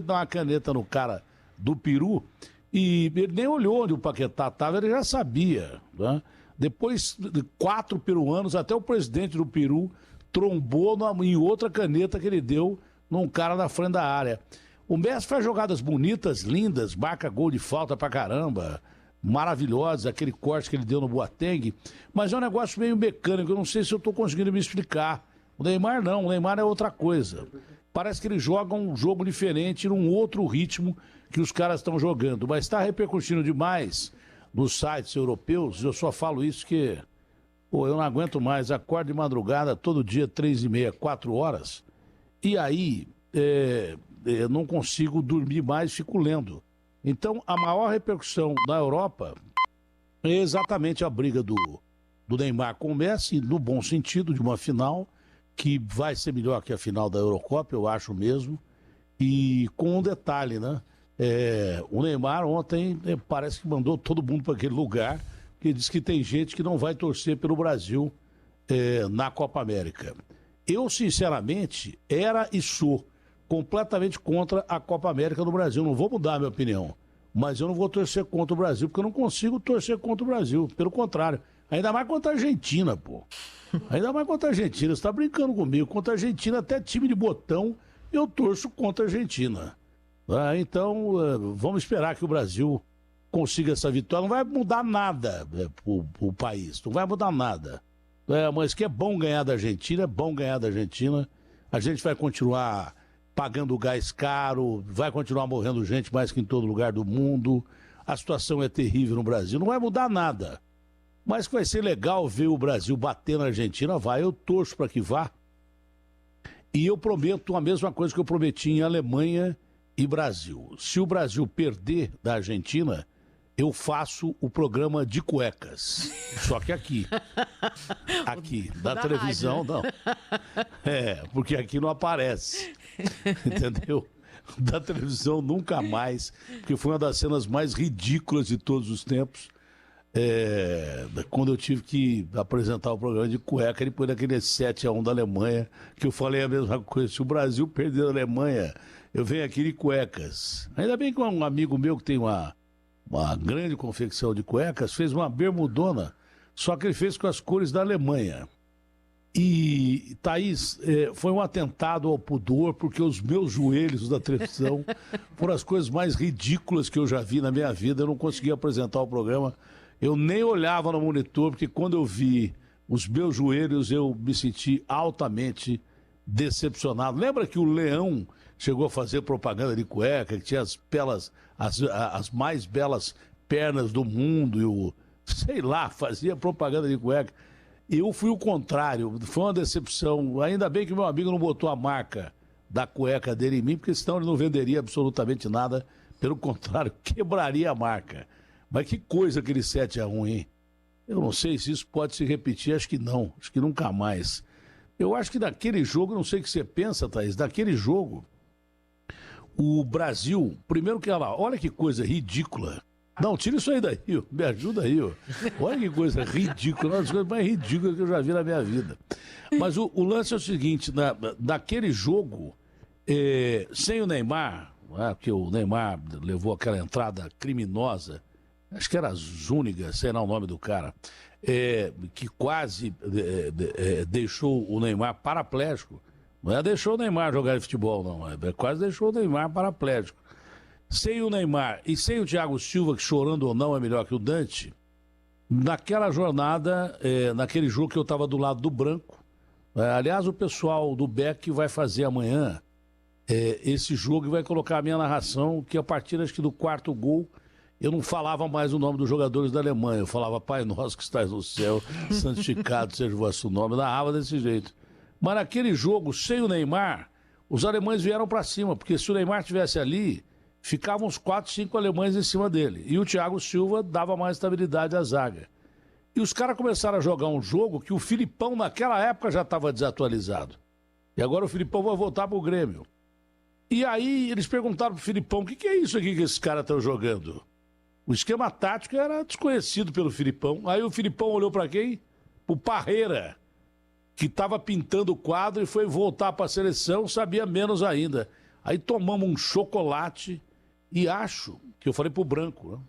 dar uma caneta no cara do Peru e ele nem olhou onde o Paquetá estava, ele já sabia, né? Depois de 4 peruanos, até o presidente do Peru trombou em outra caneta que ele deu num cara na frente da área. O Messi faz jogadas bonitas, lindas, marca gol de falta pra caramba, maravilhosos, aquele corte que ele deu no Boateng, mas é um negócio meio mecânico, eu não sei se eu tô conseguindo me explicar. O Neymar não, o Neymar é outra coisa. Parece que ele joga um jogo diferente, num outro ritmo que os caras estão jogando, mas está repercutindo demais nos sites europeus. Eu só falo isso que, eu não aguento mais, acordo de madrugada todo dia, 3h30, 4 horas, e aí não consigo dormir mais, fico lendo. Então, a maior repercussão na Europa é exatamente a briga do Neymar com o Messi, no bom sentido, de uma final, que vai ser melhor que a final da Eurocopa, eu acho mesmo, e com um detalhe, né? O Neymar ontem parece que mandou todo mundo para aquele lugar, que diz que tem gente que não vai torcer pelo Brasil na Copa América. Eu, sinceramente, era e sou completamente contra a Copa América no Brasil. Não vou mudar a minha opinião, mas eu não vou torcer contra o Brasil, porque eu não consigo torcer contra o Brasil. Pelo contrário, ainda mais contra a Argentina, pô. Ainda mais contra a Argentina. Você tá brincando comigo. Contra a Argentina, até time de botão, eu torço contra a Argentina. Então, vamos esperar que o Brasil consiga essa vitória. Não vai mudar nada pro país, não vai mudar nada. Mas que é bom ganhar da Argentina, é bom ganhar da Argentina. A gente vai continuar pagando gás caro, vai continuar morrendo gente mais que em todo lugar do mundo. A situação é terrível no Brasil, não vai mudar nada. Mas que vai ser legal ver o Brasil bater na Argentina, vai, eu torço para que vá. E eu prometo a mesma coisa que eu prometi em Alemanha e Brasil. Se o Brasil perder da Argentina, eu faço o programa de cuecas. Só que aqui. Aqui, da televisão, não. Porque aqui não aparece. Entendeu? Da televisão nunca mais, porque foi uma das cenas mais ridículas de todos os tempos. Quando eu tive que apresentar o programa de cueca, depois daquele 7-1 da Alemanha, que eu falei a mesma coisa. Se o Brasil perder a Alemanha, eu venho aqui de cuecas. Ainda bem que um amigo meu que tem uma grande confecção de cuecas fez uma bermudona, só que ele fez com as cores da Alemanha. E, Thaís, foi um atentado ao pudor, porque os meus joelhos da televisão foram as coisas mais ridículas que eu já vi na minha vida. Eu não conseguia apresentar o programa, eu nem olhava no monitor, porque quando eu vi os meus joelhos, eu me senti altamente decepcionado. Lembra que o Leão chegou a fazer propaganda de cueca, que tinha as mais belas pernas do mundo, fazia propaganda de cueca. Eu fui o contrário, foi uma decepção. Ainda bem que meu amigo não botou a marca da cueca dele em mim, porque senão ele não venderia absolutamente nada. Pelo contrário, quebraria a marca. Mas que coisa aquele 7-1, hein? Eu não sei se isso pode se repetir, acho que não, acho que nunca mais. Eu acho que daquele jogo, não sei o que você pensa, Thaís, daquele jogo, o Brasil, primeiro que olha que coisa ridícula. Não, tira isso aí daí, me ajuda aí. Olha que coisa ridícula, uma das coisas mais ridículas que eu já vi na minha vida. Mas o lance é o seguinte, daquele jogo, sem o Neymar, porque o Neymar levou aquela entrada criminosa, acho que era Zúñiga, sei lá o nome do cara, que quase deixou o Neymar paraplégico. Não deixou o Neymar jogar futebol, não, quase deixou o Neymar paraplégico. Sem o Neymar e sem o Thiago Silva, que chorando ou não é melhor que o Dante, naquela jornada, naquele jogo que eu estava do lado do Branco, aliás, o pessoal do Beck vai fazer amanhã esse jogo e vai colocar a minha narração, que a partir, acho que do 4º gol, eu não falava mais o nome dos jogadores da Alemanha, eu falava Pai Nosso que estás no céu, santificado seja o vosso nome, eu narrava desse jeito. Mas naquele jogo, sem o Neymar, os alemães vieram para cima, porque se o Neymar estivesse ali, ficavam uns 4, 5 alemães em cima dele. E o Thiago Silva dava mais estabilidade à zaga. E os caras começaram a jogar um jogo que o Filipão naquela época já estava desatualizado. E agora o Filipão vai voltar pro Grêmio. E aí eles perguntaram pro Filipão, o que é isso aqui que esses caras estão jogando? O esquema tático era desconhecido pelo Filipão. Aí o Filipão olhou para quem? Pro Parreira, que estava pintando o quadro e foi voltar para a seleção, sabia menos ainda. Aí tomamos um chocolate e acho que eu falei pro Branco, né?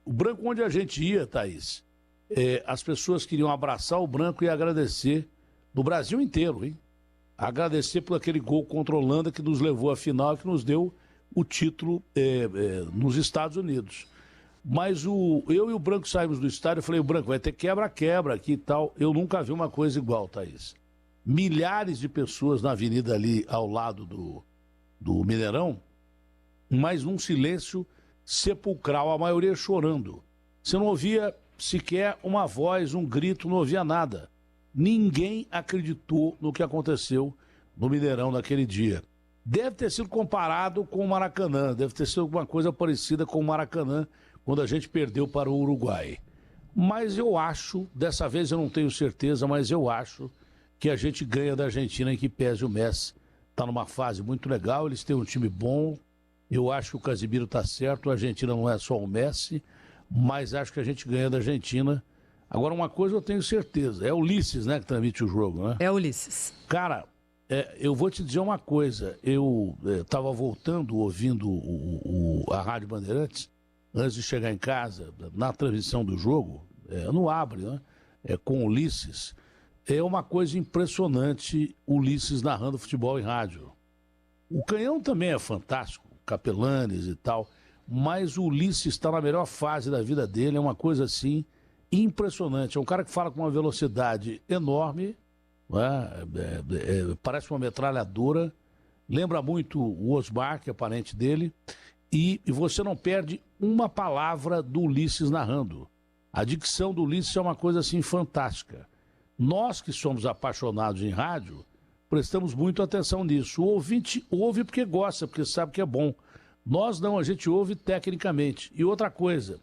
O Branco, onde a gente ia, Thaís, as pessoas queriam abraçar o Branco e agradecer no Brasil inteiro, hein? Agradecer por aquele gol contra a Holanda que nos levou à final e que nos deu o título nos Estados Unidos. Mas eu e o Branco saímos do estádio, eu falei, o Branco, vai ter quebra-quebra aqui e tal. Eu nunca vi uma coisa igual, Thaís. Milhares de pessoas na avenida ali ao lado do Mineirão, mas num silêncio sepulcral, a maioria chorando. Você não ouvia sequer uma voz, um grito, não ouvia nada. Ninguém acreditou no que aconteceu no Mineirão naquele dia. Deve ter sido comparado com o Maracanã, deve ter sido alguma coisa parecida com o Maracanã, quando a gente perdeu para o Uruguai. Mas eu acho, dessa vez eu não tenho certeza, mas eu acho que a gente ganha da Argentina, em que pese o Messi. Está numa fase muito legal, eles têm um time bom. Eu acho que o Casemiro está certo, a Argentina não é só o Messi, mas acho que a gente ganha da Argentina. Agora, uma coisa eu tenho certeza, é o Ulisses, né, que transmite o jogo, né? É o Ulisses. Cara, eu vou te dizer uma coisa, eu estava voltando, ouvindo a Rádio Bandeirantes, antes de chegar em casa, na transmissão do jogo, no Abre, né, com o Ulisses, é uma coisa impressionante o Ulisses narrando futebol em rádio. O Canhão também é fantástico, Capelanes e tal, mas o Ulisses está na melhor fase da vida dele, é uma coisa assim impressionante. É um cara que fala com uma velocidade enorme, parece uma metralhadora, lembra muito o Osmar, que é parente dele, e você não perde uma palavra do Ulisses narrando. A dicção do Ulisses é uma coisa assim fantástica. Nós que somos apaixonados em rádio, prestamos muito atenção nisso. O ouvinte ouve porque gosta, porque sabe que é bom. Nós não, a gente ouve tecnicamente. E outra coisa,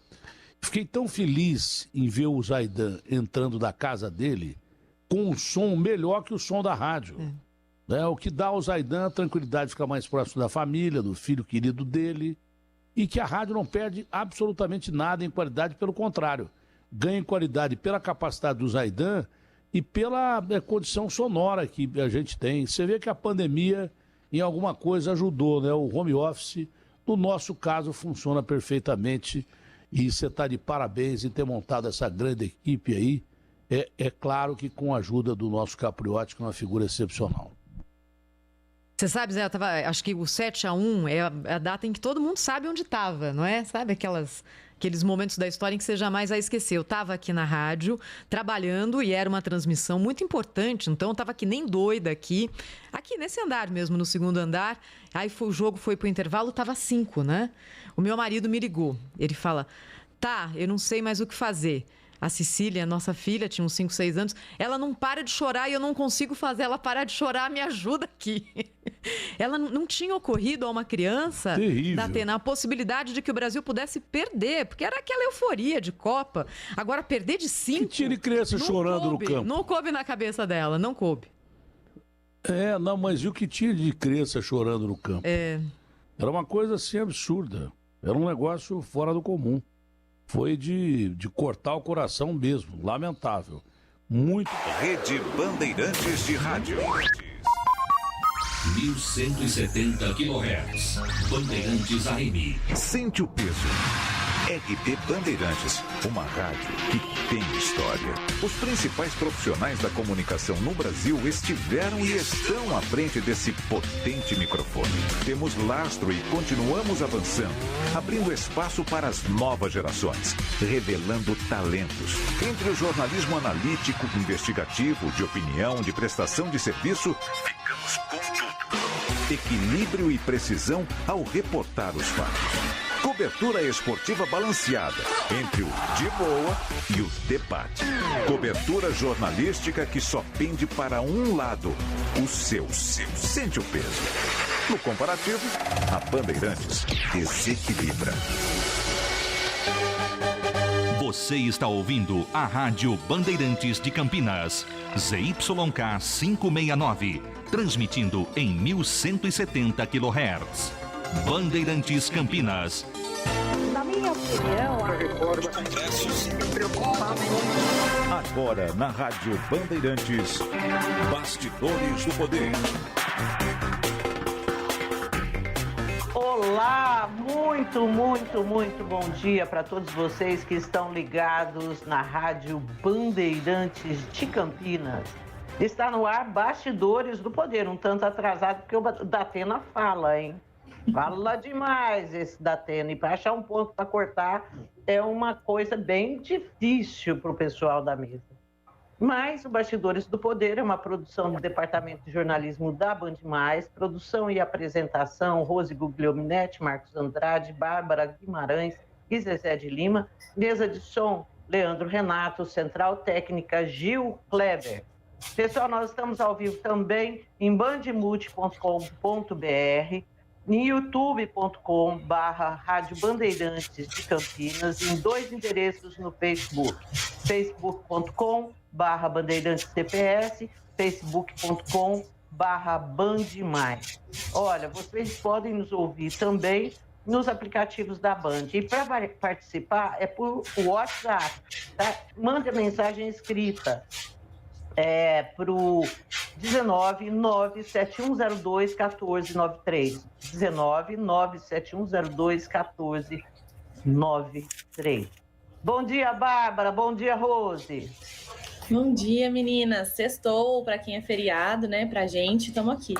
fiquei tão feliz em ver o Zaidan entrando da casa dele com um som melhor que o som da rádio. O que dá ao Zaidan a tranquilidade de ficar mais próximo da família, do filho querido dele, e que a rádio não perde absolutamente nada em qualidade, pelo contrário, ganha em qualidade pela capacidade do Zaidan e pela condição sonora que a gente tem. Você vê que a pandemia em alguma coisa ajudou, né? O home office, no nosso caso, funciona perfeitamente e você está de parabéns em ter montado essa grande equipe aí. É claro que com a ajuda do nosso Capriotti, que é uma figura excepcional. Você sabe, Zé, acho que o 7-1 é a data em que todo mundo sabe onde estava, não é? Sabe aqueles momentos da história em que você jamais vai esquecer. Eu estava aqui na rádio, trabalhando, e era uma transmissão muito importante, então eu estava aqui nem doida aqui nesse andar mesmo, no segundo andar. Aí o jogo foi pro intervalo, estava 5, né? O meu marido me ligou, ele fala, eu não sei mais o que fazer. A Cecília, nossa filha, tinha uns 5, 6 anos, ela não para de chorar e eu não consigo fazer ela parar de chorar, me ajuda aqui. Ela não tinha ocorrido a uma criança da Atena a possibilidade de que o Brasil pudesse perder, porque era aquela euforia de Copa. Agora, perder de 5... Que tire criança chorando no campo. Não coube na cabeça dela, não coube. Não, mas e o que tinha de criança chorando no campo? Era uma coisa assim absurda, era um negócio fora do comum. Foi de cortar o coração mesmo, lamentável. Muito. Rede Bandeirantes de Rádio. 1170 kHz. Bandeirantes AM. Sente o peso. RB Bandeirantes, uma rádio que tem história. Os principais profissionais da comunicação no Brasil estiveram e estão à frente desse potente microfone. Temos lastro e continuamos avançando, abrindo espaço para as novas gerações, revelando talentos. Entre o jornalismo analítico, investigativo, de opinião, de prestação de serviço, ficamos com tudo. Equilíbrio e precisão ao reportar os fatos. Cobertura esportiva balanceada entre o de boa e o debate. Cobertura jornalística que só pende para um lado, o seu. Sente o peso. No comparativo, a Bandeirantes desequilibra. Você está ouvindo a Rádio Bandeirantes de Campinas, ZYK 569, transmitindo em 1170 kHz. Bandeirantes Campinas. Na minha opinião, a reforma do Congresso sempre preocupa muito. Agora na Rádio Bandeirantes, Bastidores do Poder. Olá, muito bom dia para todos vocês que estão ligados na Rádio Bandeirantes de Campinas. Está no ar Bastidores do Poder, um tanto atrasado porque o Datena fala, hein? Fala demais esse Datena, e para achar um ponto para cortar é uma coisa bem difícil para o pessoal da mesa. Mas o Bastidores do Poder é uma produção do Departamento de Jornalismo da Band+, produção e apresentação, Rose Guglielminetti, Marcos Andrade, Bárbara Guimarães e Zezé de Lima, mesa de som, Leandro Renato, central técnica, Gil Kleber. Pessoal, nós estamos ao vivo também em bandmulti.com.br, em youtube.com/Rádio Bandeirantes de Campinas, em 2 endereços no Facebook, facebook.com/Bandeirantes TPS, facebook.com/Bandmais. Olha, vocês podem nos ouvir também nos aplicativos da Band. E para participar é por WhatsApp, tá? Mande a mensagem escrita para o 19971021493. 19971021493. Bom dia, Bárbara. Bom dia, Rose. Bom dia, meninas. Sextou, para quem é feriado, né? Pra gente, estamos aqui.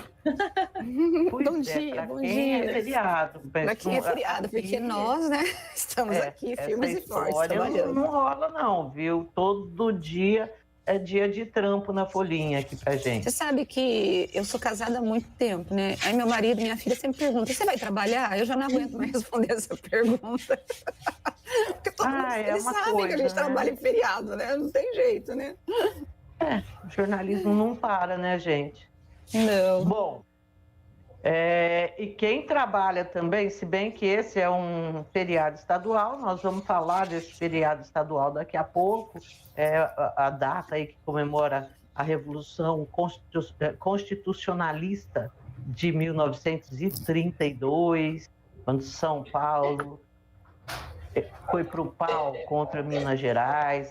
Bom dia, bom dia. É feriado. Para quem é feriado, porque nós, né, estamos aqui firmes e fortes trabalhando. Não rola não, viu? Todo dia é dia de trampo na folhinha aqui pra gente. Você sabe que eu sou casada há muito tempo, né? Aí meu marido e minha filha sempre perguntam, você vai trabalhar? Eu já não aguento mais responder essa pergunta. Porque todo mundo, eles sabem que a gente trabalha em feriado, né? Não tem jeito, né? O jornalismo não para, né, gente? Não. Bom, e quem trabalha também, se bem que esse é um feriado estadual, nós vamos falar desse feriado estadual daqui a pouco, a data aí que comemora a Revolução Constitucionalista de 1932, quando São Paulo foi para o pau contra Minas Gerais,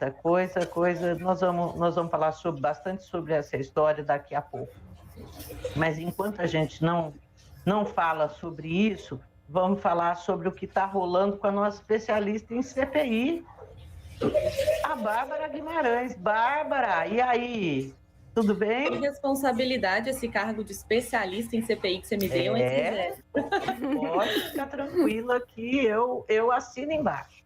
nós vamos falar bastante sobre essa história daqui a pouco. Mas enquanto a gente não fala sobre isso, vamos falar sobre o que está rolando com a nossa especialista em CPI, a Bárbara Guimarães. Bárbara, e aí? Tudo bem? Que responsabilidade esse cargo de especialista em CPI que você me deu, hein, Zé? Pode ficar tranquila que eu assino embaixo.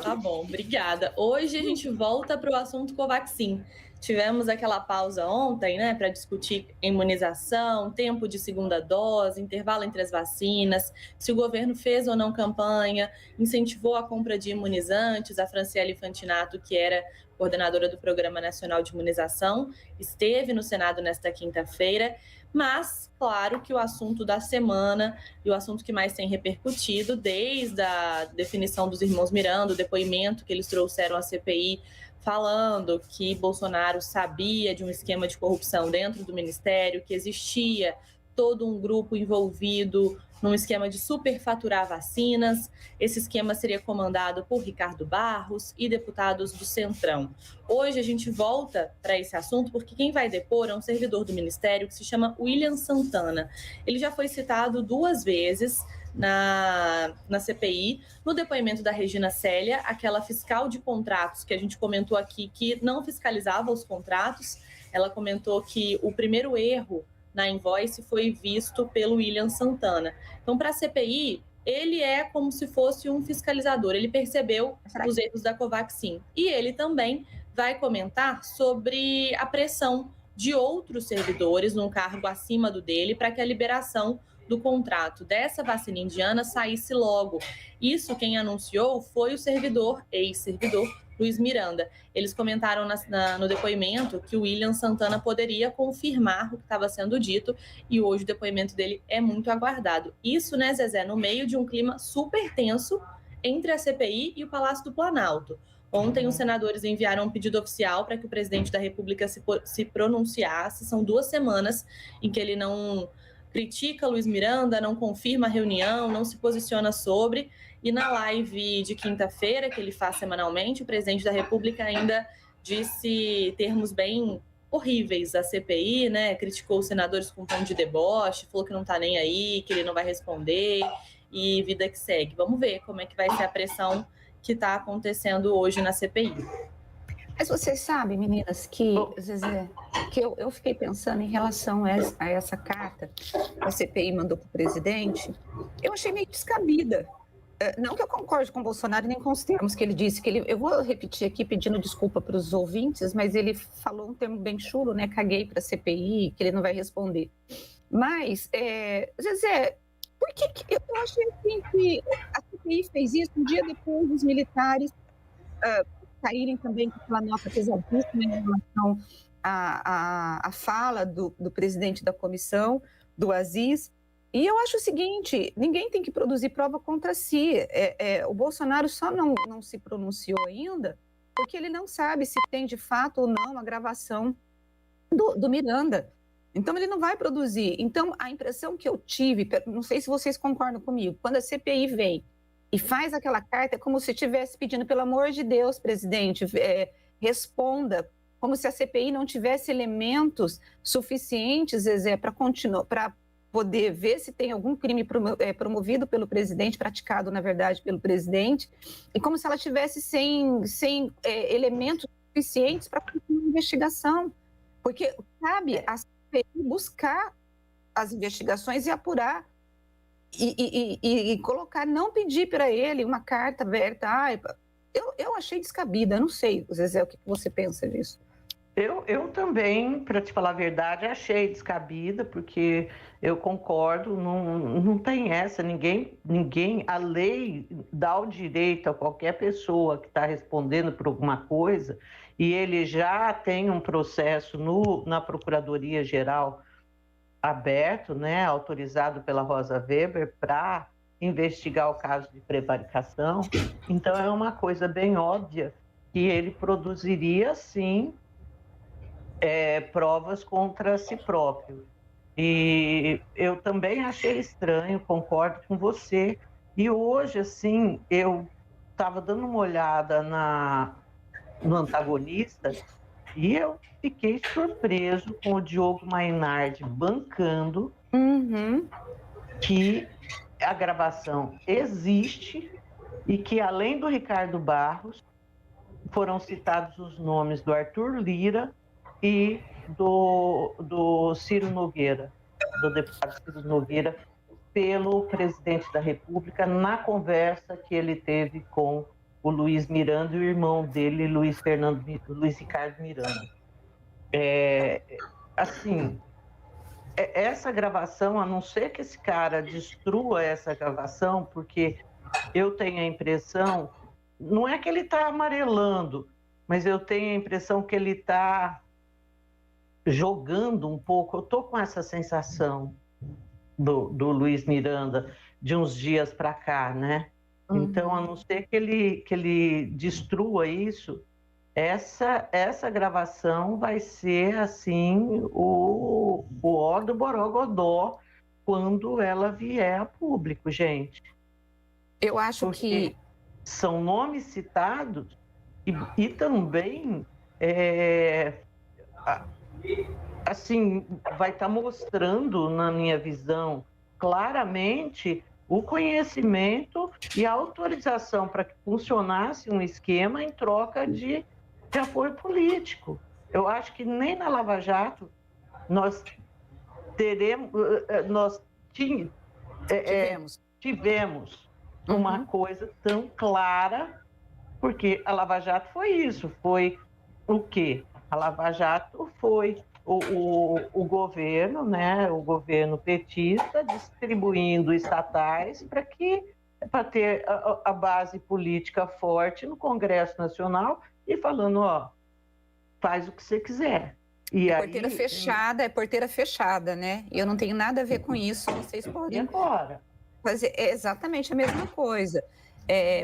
Tá bom, obrigada. Hoje a gente volta para o assunto Covaxin. Tivemos aquela pausa ontem, né, para discutir imunização, tempo de segunda dose, intervalo entre as vacinas, se o governo fez ou não campanha, incentivou a compra de imunizantes. A Franciele Fantinato, que era coordenadora do Programa Nacional de Imunização, esteve no Senado nesta quinta-feira, mas, claro que o assunto da semana e o assunto que mais tem repercutido, desde a definição dos irmãos Miranda, o depoimento que eles trouxeram à CPI, falando que Bolsonaro sabia de um esquema de corrupção dentro do Ministério, que existia todo um grupo envolvido num esquema de superfaturar vacinas. Esse esquema seria comandado por Ricardo Barros e deputados do Centrão. Hoje a gente volta para esse assunto porque quem vai depor é um servidor do Ministério que se chama William Santana. Ele já foi citado 2 vezes na CPI, no depoimento da Regina Célia, aquela fiscal de contratos que a gente comentou aqui, que não fiscalizava os contratos. Ela comentou que o primeiro erro na invoice foi visto pelo William Santana. Então, para a CPI, ele é como se fosse um fiscalizador, ele percebeu os erros da Covaxin. E ele também vai comentar sobre a pressão de outros servidores num cargo acima do dele para que a liberação do contrato dessa vacina indiana saísse logo. Isso quem anunciou foi o ex-servidor Luiz Miranda. Eles comentaram no depoimento que o William Santana poderia confirmar o que estava sendo dito e hoje o depoimento dele é muito aguardado. Isso, né, Zezé, no meio de um clima super tenso entre a CPI e o Palácio do Planalto. Ontem, os senadores enviaram um pedido oficial para que o presidente da República se pronunciasse. São 2 semanas em que ele não critica Luiz Miranda, não confirma a reunião, não se posiciona sobre. E na live de quinta-feira, que ele faz semanalmente, o presidente da República ainda disse termos bem horríveis à CPI, né? Criticou os senadores com um tom de deboche, falou que não está nem aí, que ele não vai responder, e vida que segue. Vamos ver como é que vai ser a pressão que está acontecendo hoje na CPI. Mas vocês sabem, meninas, que, Zezé, que eu fiquei pensando em relação a essa carta que a CPI mandou para o presidente, eu achei meio descabida. Não que eu concorde com o Bolsonaro nem com os termos que ele disse, eu vou repetir aqui pedindo desculpa para os ouvintes, mas ele falou um termo bem chulo, né? Caguei para a CPI, que ele não vai responder. Mas, Zezé, por que eu achei assim que a CPI fez isso um dia depois dos militares saírem também com aquela nota pesadíssima em relação à fala do presidente da comissão, do Aziz? E eu acho o seguinte, ninguém tem que produzir prova contra si. O Bolsonaro só não se pronunciou ainda porque ele não sabe se tem de fato ou não a gravação do Miranda. Então, ele não vai produzir. Então, a impressão que eu tive, não sei se vocês concordam comigo, quando a CPI vem e faz aquela carta, é como se estivesse pedindo, pelo amor de Deus, presidente, responda, como se a CPI não tivesse elementos suficientes, Zezé, para continuar, para poder ver se tem algum crime promovido pelo presidente, praticado, na verdade, pelo presidente, e como se ela tivesse sem elementos suficientes para continuar a investigação. Porque cabe a CPI buscar as investigações e apurar, e colocar, não pedir para ele uma carta aberta. Eu achei descabida, não sei, Zezé, o que você pensa disso? Eu também, para te falar a verdade, achei descabida, porque eu concordo, não tem essa, ninguém, a lei dá o direito a qualquer pessoa que está respondendo por alguma coisa, e ele já tem um processo na Procuradoria-Geral aberto, né, autorizado pela Rosa Weber para investigar o caso de prevaricação. Então, é uma coisa bem óbvia que ele produziria, sim, provas contra si próprio. E eu também achei estranho, concordo com você. E hoje, assim, eu estava dando uma olhada no antagonista e eu fiquei surpreso com o Diogo Mainardi bancando que a gravação existe e que, além do Ricardo Barros, foram citados os nomes do Arthur Lira e do Ciro Nogueira, do deputado Ciro Nogueira, pelo presidente da República, na conversa que ele teve com o Luiz Miranda e o irmão dele, Luiz Ricardo Miranda. Essa gravação, a não ser que esse cara destrua essa gravação, porque eu tenho a impressão, não é que ele está amarelando, mas eu tenho a impressão que ele está jogando um pouco. Eu estou com essa sensação do Luiz Miranda de uns dias para cá, né? Então, a não ser que ele destrua isso, essa gravação vai ser, assim, o ó do Borogodó quando ela vier a público, gente. Eu acho que são nomes citados e também, assim, vai estar mostrando, na minha visão, claramente o conhecimento e a autorização para que funcionasse um esquema em troca de apoio político. Eu acho que nem na Lava Jato nós tivemos uma coisa tão clara, porque a Lava Jato foi isso, foi o quê? A Lava Jato foi o governo, né, o governo petista distribuindo estatais para ter a base política forte no Congresso Nacional e falando, faz o que você quiser. E porteira fechada é porteira fechada, né? E eu não tenho nada a ver com isso, vocês podem fazer exatamente a mesma coisa.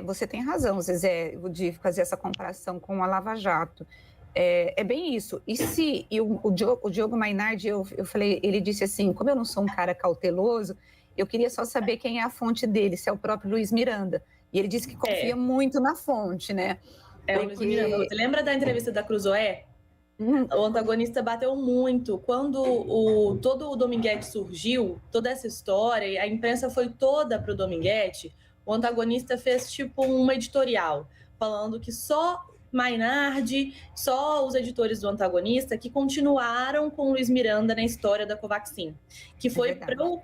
Você tem razão, Zezé, de fazer essa comparação com a Lava Jato. É bem isso. E o Diogo Mainardi, eu falei, ele disse assim, como eu não sou um cara cauteloso, eu queria só saber quem é a fonte dele, se é o próprio Luiz Miranda. E ele disse que confia muito na fonte, né? O Luiz Miranda. Você lembra da entrevista da Cruzoé? O antagonista bateu muito. Quando todo o Dominguete surgiu, toda essa história, e a imprensa foi toda para o Dominguete, o antagonista fez tipo um editorial, falando que só Mainardi, só os editores do antagonista que continuaram com o Luiz Miranda na história da Covaxin. Que foi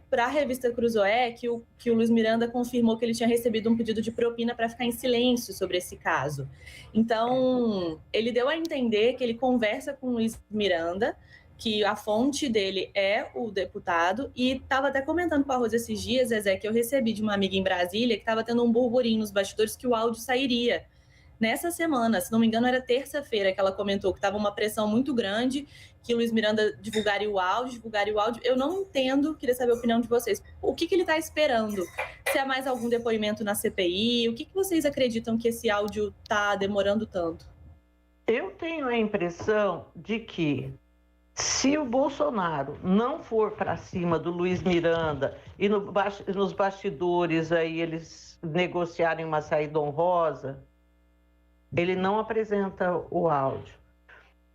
para a revista Cruzoé que o Luiz Miranda confirmou que ele tinha recebido um pedido de propina para ficar em silêncio sobre esse caso. Então, ele deu a entender que ele conversa com o Luiz Miranda, que a fonte dele é o deputado, e estava até comentando com a Rosa esses dias, Zezé, que eu recebi de uma amiga em Brasília que estava tendo um burburinho nos bastidores que o áudio sairia. Nessa semana, se não me engano, era terça-feira que ela comentou que estava uma pressão muito grande, que Luiz Miranda divulgaria o áudio. Eu não entendo, queria saber a opinião de vocês. O que ele está esperando? Se há mais algum depoimento na CPI? O que vocês acreditam que esse áudio está demorando tanto? Eu tenho a impressão de que se o Bolsonaro não for para cima do Luiz Miranda e nos bastidores aí eles negociarem uma saída honrosa, ele não apresenta o áudio.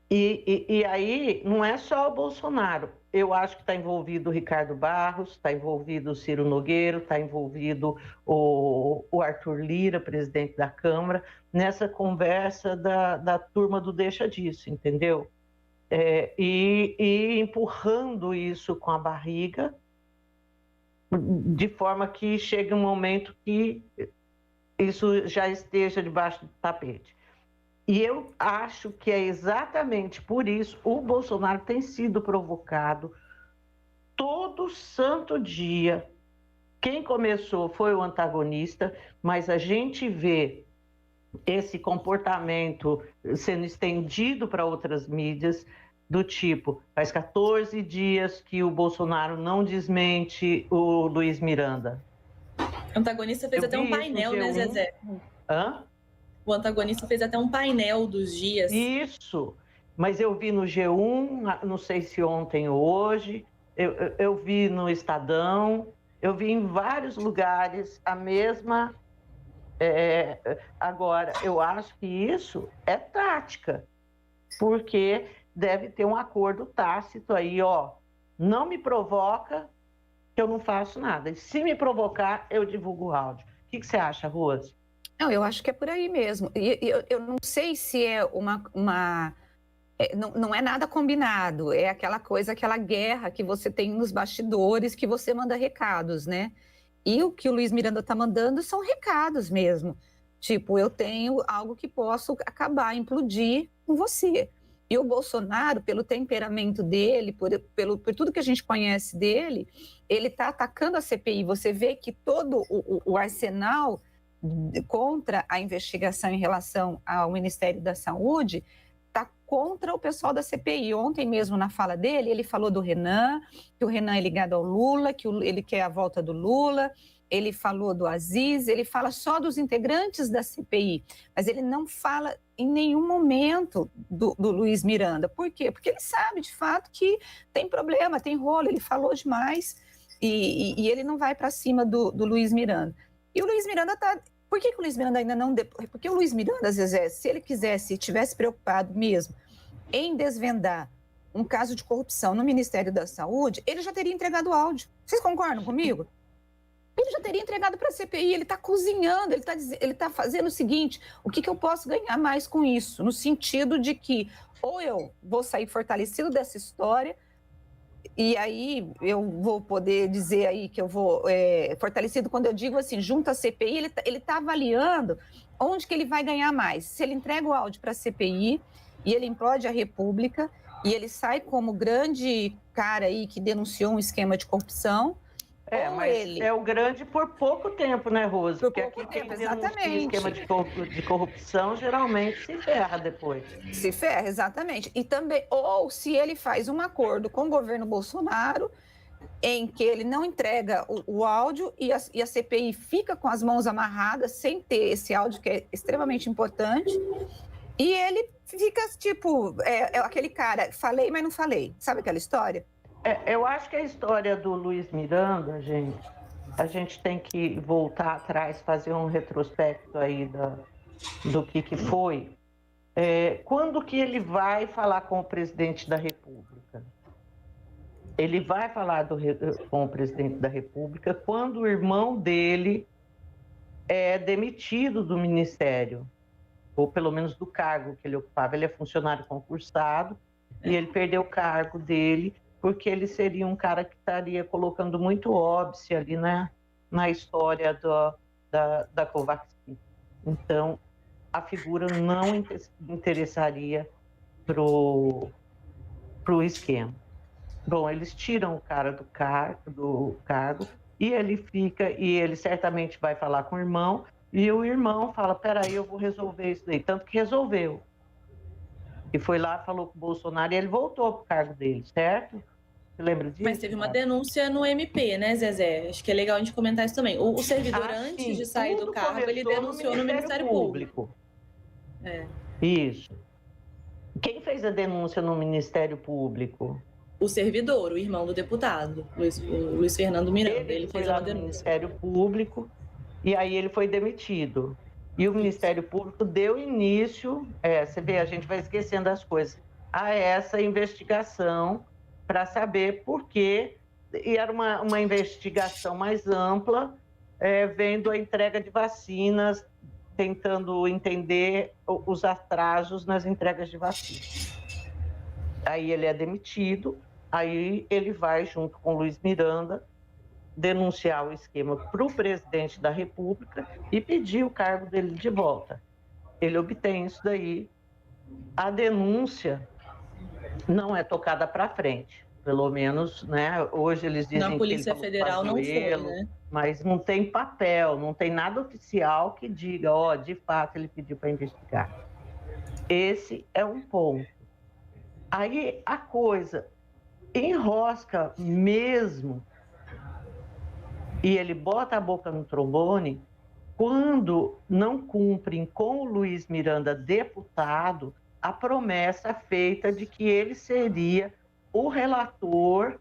E aí não é só o Bolsonaro. Eu acho que está envolvido o Ricardo Barros, está envolvido o Ciro Nogueira, está envolvido o Arthur Lira, presidente da Câmara, nessa conversa da turma do deixa disso, entendeu? E empurrando isso com a barriga, de forma que chegue um momento que isso já esteja debaixo do tapete. E eu acho que é exatamente por isso o Bolsonaro tem sido provocado todo santo dia. Quem começou foi o antagonista, mas a gente vê esse comportamento sendo estendido para outras mídias, do tipo, faz 14 dias que o Bolsonaro não desmente o Luiz Miranda. O antagonista fez até um painel, né, Zezé? Hã? O antagonista fez até um painel dos dias. Isso, mas eu vi no G1, não sei se ontem ou hoje, eu vi no Estadão, eu vi em vários lugares a mesma... Agora, eu acho que isso é tática, porque deve ter um acordo tácito aí, ó, não me provoca, que eu não faço nada. E se me provocar, eu divulgo o áudio. O que você acha, Rose? Não, eu acho que é por aí mesmo. E eu não sei se é não é nada combinado. É aquela coisa, aquela guerra que você tem nos bastidores, que você manda recados, né? E o que o Luiz Miranda está mandando são recados mesmo. Tipo, eu tenho algo que posso acabar, implodir com você. E o Bolsonaro, pelo temperamento dele, por tudo que a gente conhece dele, ele está atacando a CPI. Você vê que todo o arsenal contra a investigação em relação ao Ministério da Saúde está contra o pessoal da CPI. Ontem mesmo, na fala dele, ele falou do Renan, que o Renan é ligado ao Lula, que ele quer a volta do Lula. Ele falou do Aziz, ele fala só dos integrantes da CPI, mas ele não fala em nenhum momento do Luiz Miranda. Por quê? Porque ele sabe, de fato, que tem problema, tem rolo, ele falou demais e ele não vai para cima do Luiz Miranda. E o Luiz Miranda está... Por que o Luiz Miranda ainda não... Porque o Luiz Miranda, Zezé, se ele quisesse, tivesse preocupado mesmo em desvendar um caso de corrupção no Ministério da Saúde, ele já teria entregado o áudio. Vocês concordam comigo? Ele já teria entregado para a CPI, ele está cozinhando, ele está fazendo o seguinte, o que eu posso ganhar mais com isso? No sentido de que ou eu vou sair fortalecido dessa história, e aí eu vou poder dizer aí que eu vou fortalecido quando eu digo assim, junto à CPI, ele está avaliando onde que ele vai ganhar mais. Se ele entrega o áudio para a CPI e ele implode a República e ele sai como grande cara aí que denunciou um esquema de corrupção, mas ele... é o grande por pouco tempo, né, Rose? Por Porque pouco aqui tempo, quem denuncia exatamente. esquema de corrupção geralmente se ferra depois. Se ferra, exatamente. E também, ou se ele faz um acordo com o governo Bolsonaro, em que ele não entrega o áudio e a CPI fica com as mãos amarradas, sem ter esse áudio que é extremamente importante, e ele fica tipo, aquele cara, falei, mas não falei. Sabe aquela história? Eu acho que a história do Luiz Miranda, a gente tem que voltar atrás, fazer um retrospecto aí do que foi. Quando que ele vai falar com o presidente da República? Ele vai falar com o presidente da República quando o irmão dele é demitido do ministério, ou pelo menos do cargo que ele ocupava. Ele é funcionário concursado e ele perdeu o cargo dele porque ele seria um cara que estaria colocando muito óbice ali na história da Covaxin. Então, a figura não interessaria pro esquema. Bom, eles tiram o cara do cargo e ele certamente vai falar com o irmão, e o irmão fala, peraí, eu vou resolver isso daí. Tanto que resolveu. E foi lá, falou com o Bolsonaro e ele voltou pro cargo dele, certo? Você lembra disso? Mas teve uma denúncia no MP, né, Zezé? Acho que é legal a gente comentar isso também. O servidor, antes de sair do cargo, ele denunciou no Ministério Público. Isso. Quem fez a denúncia no Ministério Público? O servidor, o irmão do deputado, o Luiz Fernando Miranda. Ele fez uma denúncia. No Ministério Público, e aí ele foi demitido. E o Ministério Público deu início, você vê, a gente vai esquecendo as coisas, a essa investigação para saber por quê. E era uma investigação mais ampla, vendo a entrega de vacinas, tentando entender os atrasos nas entregas de vacinas. Aí ele é demitido, aí ele vai, junto com o Luiz Miranda, denunciar o esquema para o presidente da República e pedir o cargo dele de volta. Ele obtém isso daí. A denúncia não é tocada para frente, pelo menos, né? Hoje eles dizem na Polícia que Federal não foi, né? Mas não tem papel, não tem nada oficial que diga, de fato ele pediu para investigar. Esse é um ponto. Aí a coisa enrosca mesmo, e ele bota a boca no trombone quando não cumprem com o Luiz Miranda, deputado, a promessa feita de que ele seria o relator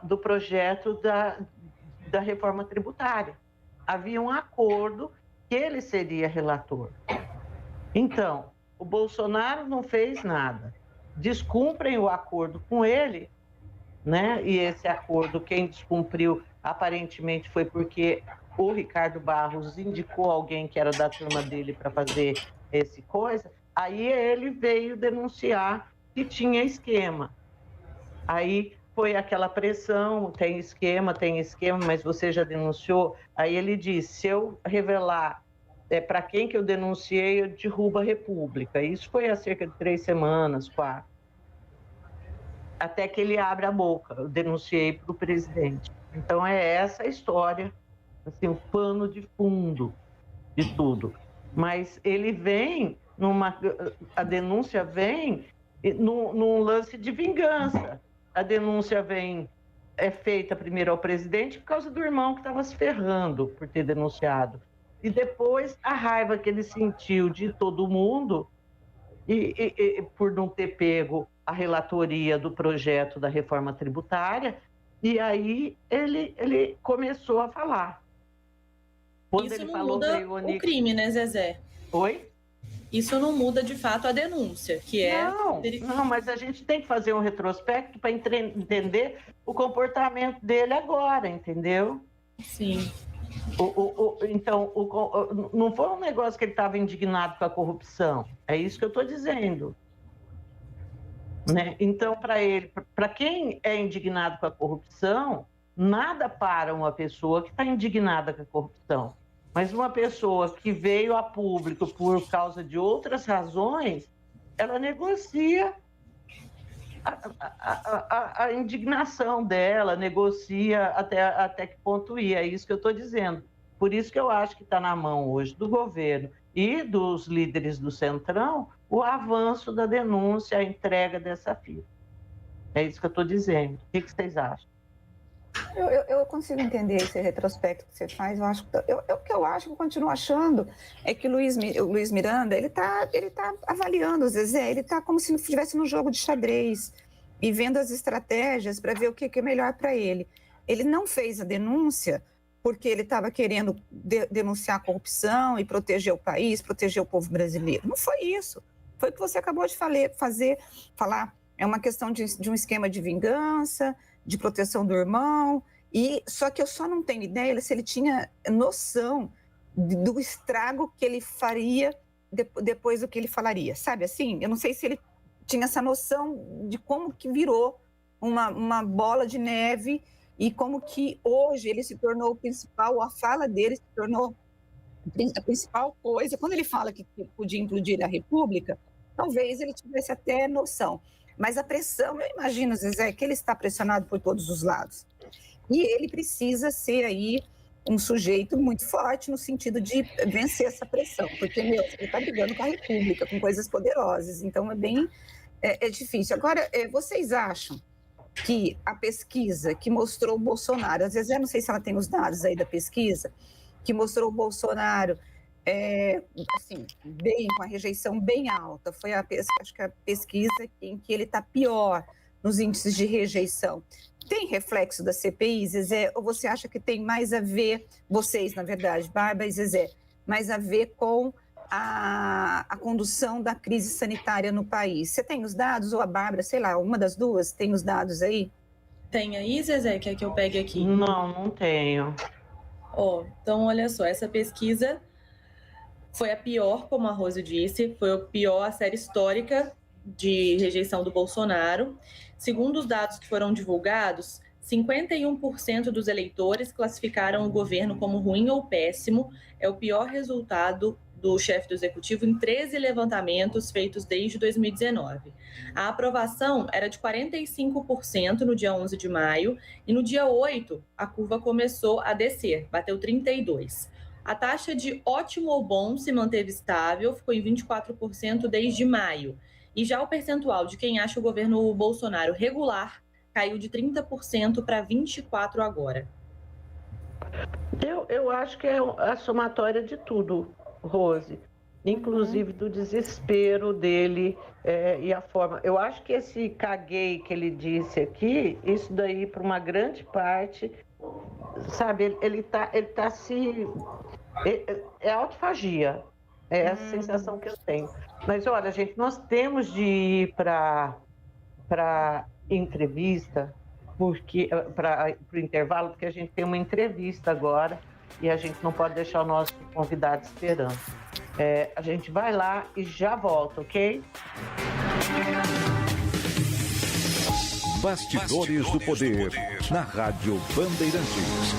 do projeto da reforma tributária. Havia um acordo que ele seria relator. Então, o Bolsonaro não fez nada. Descumprem o acordo com ele, né? E esse acordo, quem descumpriu, aparentemente foi porque o Ricardo Barros indicou alguém que era da turma dele para fazer esse coisa. Aí ele veio denunciar que tinha esquema. Aí foi aquela pressão, tem esquema, mas você já denunciou. Aí ele disse, se eu revelar para quem que eu denunciei, eu derrubo a República. Isso foi há cerca de 3 semanas, 4. Até que ele abre a boca, eu denunciei para o presidente. Então é essa a história, assim, o pano de fundo de tudo. Mas ele vem, a denúncia vem num lance de vingança. A denúncia é feita primeiro ao presidente por causa do irmão que estava se ferrando por ter denunciado. E depois a raiva que ele sentiu de todo mundo e por não ter pego a relatoria do projeto da reforma tributária, e aí ele começou a falar. Quando isso ele não falou muda o crime, né, Zezé? Oi? Isso não muda, de fato, a denúncia, que é... Não, mas a gente tem que fazer um retrospecto para entender o comportamento dele agora, entendeu? Sim. Então, não foi um negócio que ele estava indignado com a corrupção. É isso que eu estou dizendo. Né? Então, para quem é indignado com a corrupção, nada para uma pessoa que está indignada com a corrupção. Mas uma pessoa que veio a público por causa de outras razões, ela negocia a indignação dela, negocia até que ponto ir. É isso que eu estou dizendo. Por isso que eu acho que está na mão hoje do governo e dos líderes do Centrão o avanço da denúncia, a entrega dessa fita. É isso que eu estou dizendo. O que vocês acham? Eu consigo entender esse retrospecto que você faz. O que eu acho, que eu continuo achando, é que o Luiz Miranda, ele tá avaliando o Zezé, ele está como se estivesse num jogo de xadrez e vendo as estratégias para ver o que é melhor para ele. Ele não fez a denúncia porque ele estava querendo denunciar a corrupção e proteger o país, proteger o povo brasileiro. Não foi isso. Foi o que você acabou de falar. É uma questão de um esquema de vingança, de proteção do irmão. Só que eu só não tenho ideia se ele tinha noção do estrago que ele faria depois do que ele falaria. Sabe assim? Eu não sei se ele tinha essa noção de como que virou uma bola de neve e como que hoje ele se tornou o principal, a fala dele se tornou a principal coisa. Quando ele fala que podia implodir a República, talvez ele tivesse até noção. Mas a pressão, eu imagino, Zezé, que ele está pressionado por todos os lados. E ele precisa ser aí um sujeito muito forte no sentido de vencer essa pressão. Porque, ele está brigando com a República, com coisas poderosas. Então, é difícil. Agora, vocês acham que a pesquisa que mostrou o Bolsonaro, às vezes eu não sei se ela tem os dados aí da pesquisa, que mostrou o Bolsonaro assim, com a rejeição bem alta, foi acho que a pesquisa em que ele está pior nos índices de rejeição. Tem reflexo da CPI, Zezé? Ou você acha que tem mais a ver, vocês, na verdade, Bárbara e Zezé, mais a ver com a condução da crise sanitária no país? Você tem os dados, ou a Bárbara, sei lá, uma das duas, tem os dados aí? Tem aí, Zezé, quer que eu pegue aqui? Não tenho. Então, olha só, essa pesquisa foi a pior, como a Rose disse, foi a série histórica de rejeição do Bolsonaro. Segundo os dados que foram divulgados, 51% dos eleitores classificaram o governo como ruim ou péssimo. É o pior resultado do chefe do executivo em 13 levantamentos feitos desde 2019. A aprovação era de 45% no dia 11 de maio e no dia 8 a curva começou a descer, bateu 32%. A taxa de ótimo ou bom se manteve estável, ficou em 24% desde maio. E já o percentual de quem acha o governo Bolsonaro regular caiu de 30% para 24% agora. Eu acho que é a somatória de tudo, Rose, inclusive do desespero dele e a forma. Eu acho que esse caguei que ele disse aqui, isso daí, para uma grande parte, sabe, ele tá se... É autofagia, é a sensação que eu tenho. Mas olha, gente, nós temos de ir para entrevista, para o intervalo, porque a gente tem uma entrevista agora e a gente não pode deixar o nosso convidado esperando. A gente vai lá e já volta, ok? Bastidores do Poder, na Rádio Bandeirantes.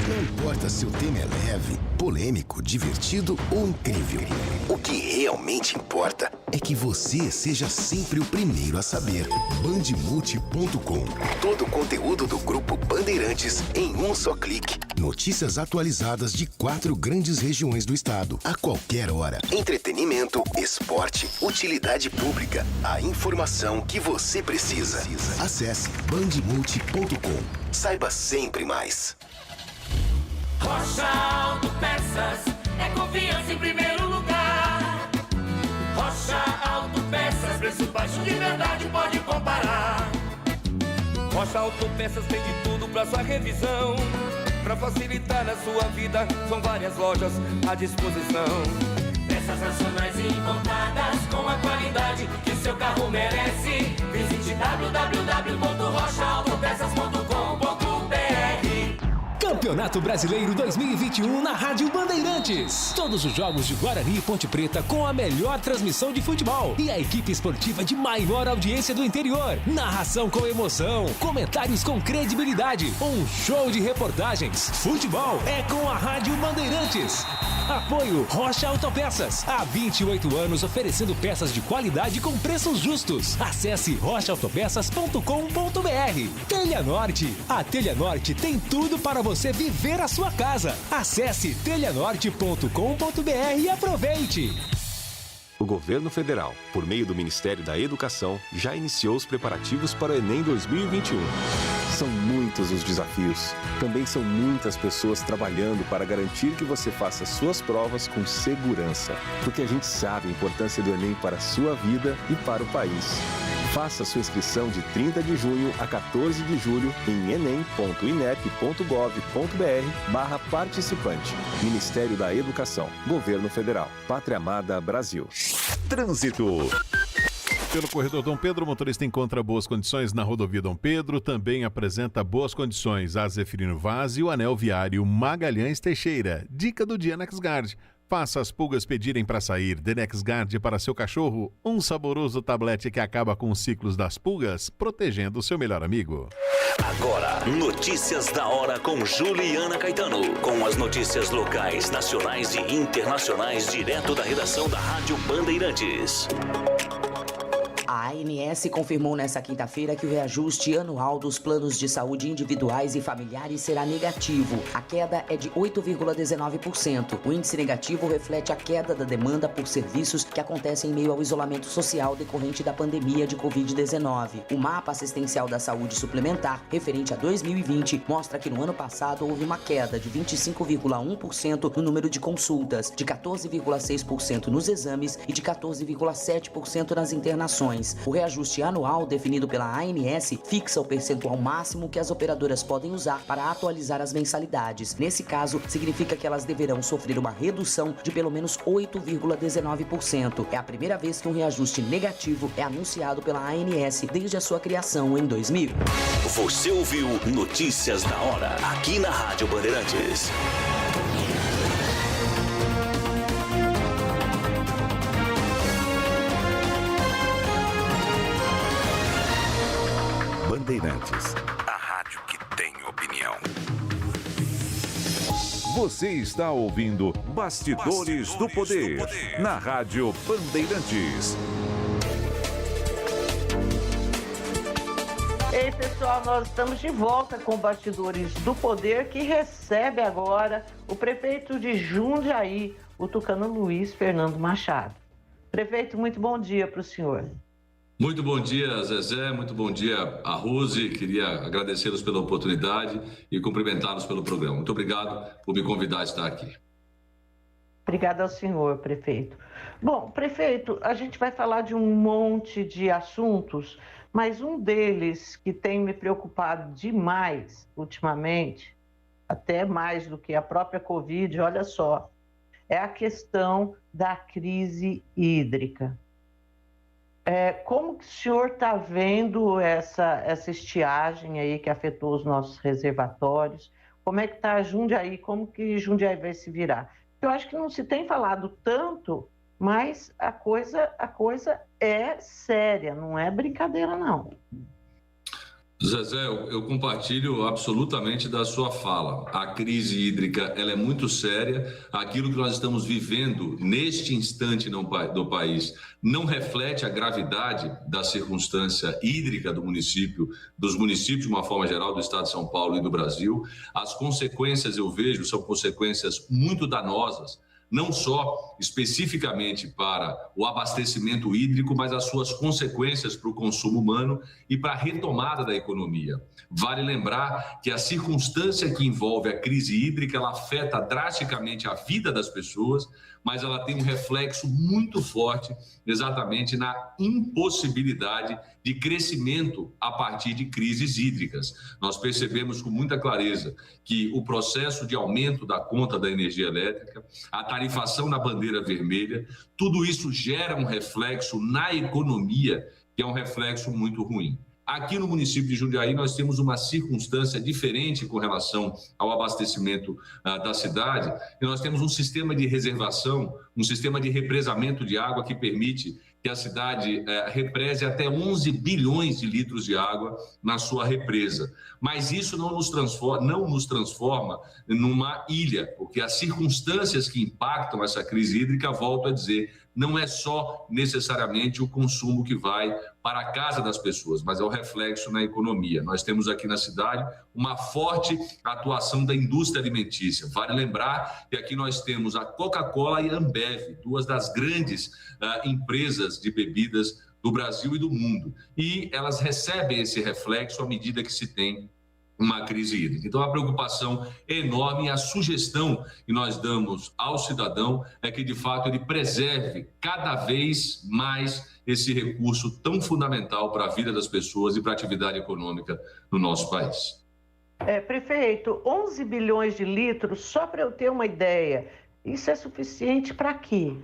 Não importa se o tema é leve, polêmico, divertido ou incrível. O que realmente importa é que você seja sempre o primeiro a saber. Bandemulti.com. Todo o conteúdo do Grupo Bandeirantes em um só clique. Notícias atualizadas de 4 grandes regiões do estado, a qualquer hora. Entretenimento, esporte, utilidade pública. A informação que você precisa. Acesse bandemulti.com. Saiba sempre mais. Rocha Autopeças é confiança em primeiro lugar. Rocha Autopeças, preço baixo de verdade, pode comparar. Rocha Autopeças tem de tudo pra sua revisão. Pra facilitar a sua vida, são várias lojas à disposição. Peças nacionais e importadas com a qualidade que seu carro merece. Visite www.rochaautopeças.com.br. Campeonato Brasileiro 2021 na Rádio Bandeirantes. Todos os jogos de Guarani e Ponte Preta com a melhor transmissão de futebol e a equipe esportiva de maior audiência do interior. Narração com emoção, comentários com credibilidade, um show de reportagens. Futebol é com a Rádio Bandeirantes. Apoio Rocha Autopeças. Há 28 anos oferecendo peças de qualidade com preços justos. Acesse rochaautopeças.com.br. Telha Norte. A Telha Norte tem tudo para você viver a sua casa. Acesse telhanorte.com.br e aproveite. O governo federal, por meio do Ministério da Educação, já iniciou os preparativos para o Enem 2021. São muitos os desafios. Também são muitas pessoas trabalhando para garantir que você faça suas provas com segurança. Porque a gente sabe a importância do Enem para a sua vida e para o país. Faça sua inscrição de 30 de junho a 14 de julho em enem.inep.gov.br/participante. Ministério da Educação, Governo Federal, Pátria Amada Brasil. Trânsito. Pelo corredor Dom Pedro, o motorista encontra boas condições na rodovia Dom Pedro, também apresenta boas condições a Zeferino Vaz e o anel viário Magalhães Teixeira. Dica do dia NexGard. Faça as pulgas pedirem para sair. Dê NexGard para seu cachorro, um saboroso tablete que acaba com os ciclos das pulgas, protegendo o seu melhor amigo. Agora, notícias da hora com Juliana Caetano. Com as notícias locais, nacionais e internacionais, direto da redação da Rádio Bandeirantes. A ANS confirmou nesta quinta-feira que o reajuste anual dos planos de saúde individuais e familiares será negativo. A queda é de 8,19%. O índice negativo reflete a queda da demanda por serviços que acontecem em meio ao isolamento social decorrente da pandemia de Covid-19. O mapa assistencial da saúde suplementar, referente a 2020, mostra que no ano passado houve uma queda de 25,1% no número de consultas, de 14,6% nos exames e de 14,7% nas internações. O reajuste anual definido pela ANS fixa o percentual máximo que as operadoras podem usar para atualizar as mensalidades. Nesse caso, significa que elas deverão sofrer uma redução de pelo menos 8,19%. É a primeira vez que um reajuste negativo é anunciado pela ANS desde a sua criação em 2000. Você ouviu Notícias da Hora, aqui na Rádio Bandeirantes. Bandeirantes, a rádio que tem opinião. Você está ouvindo Bastidores do Poder, na Rádio Bandeirantes. Ei, pessoal, nós estamos de volta com Bastidores do Poder, que recebe agora o prefeito de Jundiaí, o tucano Luiz Fernando Machado. Prefeito, muito bom dia para o senhor. Muito bom dia, Zezé, muito bom dia a Rose. Queria agradecê-los pela oportunidade e cumprimentá-los pelo programa. Muito obrigado por me convidar a estar aqui. Obrigada ao senhor, prefeito. Bom, prefeito, a gente vai falar de um monte de assuntos, mas um deles que tem me preocupado demais ultimamente, até mais do que a própria Covid, olha só, é a questão da crise hídrica. Como que o senhor está vendo essa estiagem aí que afetou os nossos reservatórios? Como é que está Jundiaí? Como que Jundiaí vai se virar? Eu acho que não se tem falado tanto, mas a coisa é séria, não é brincadeira, não. Zezé, eu compartilho absolutamente da sua fala. A crise hídrica, ela é muito séria. Aquilo que nós estamos vivendo neste instante do país não reflete a gravidade da circunstância hídrica dos municípios, de uma forma geral, do estado de São Paulo e do Brasil. As consequências, eu vejo, são consequências muito danosas, não só especificamente para o abastecimento hídrico, mas as suas consequências para o consumo humano e para a retomada da economia. Vale lembrar que a circunstância que envolve a crise hídrica, ela afeta drasticamente a vida das pessoas, mas ela tem um reflexo muito forte exatamente na impossibilidade de crescimento a partir de crises hídricas. Nós percebemos com muita clareza que o processo de aumento da conta da energia elétrica, a tarifação na bandeira vermelha, tudo isso gera um reflexo na economia, que é um reflexo muito ruim. Aqui no município de Jundiaí, nós temos uma circunstância diferente com relação ao abastecimento da cidade. E nós temos um sistema de reservação, um sistema de represamento de água que permite que a cidade represe até 11 bilhões de litros de água na sua represa. Mas isso não nos transforma numa ilha, porque as circunstâncias que impactam essa crise hídrica, volto a dizer, não é só necessariamente o consumo que vai para a casa das pessoas, mas é o reflexo na economia. Nós temos aqui na cidade uma forte atuação da indústria alimentícia. Vale lembrar que aqui nós temos a Coca-Cola e a Ambev, duas das grandes empresas de bebidas do Brasil e do mundo. E elas recebem esse reflexo à medida que se tem uma crise hídrica. Então, a preocupação é enorme e a sugestão que nós damos ao cidadão é que, de fato, ele preserve cada vez mais esse recurso tão fundamental para a vida das pessoas e para a atividade econômica no nosso país. Prefeito, 11 bilhões de litros, só para eu ter uma ideia, isso é suficiente para quê?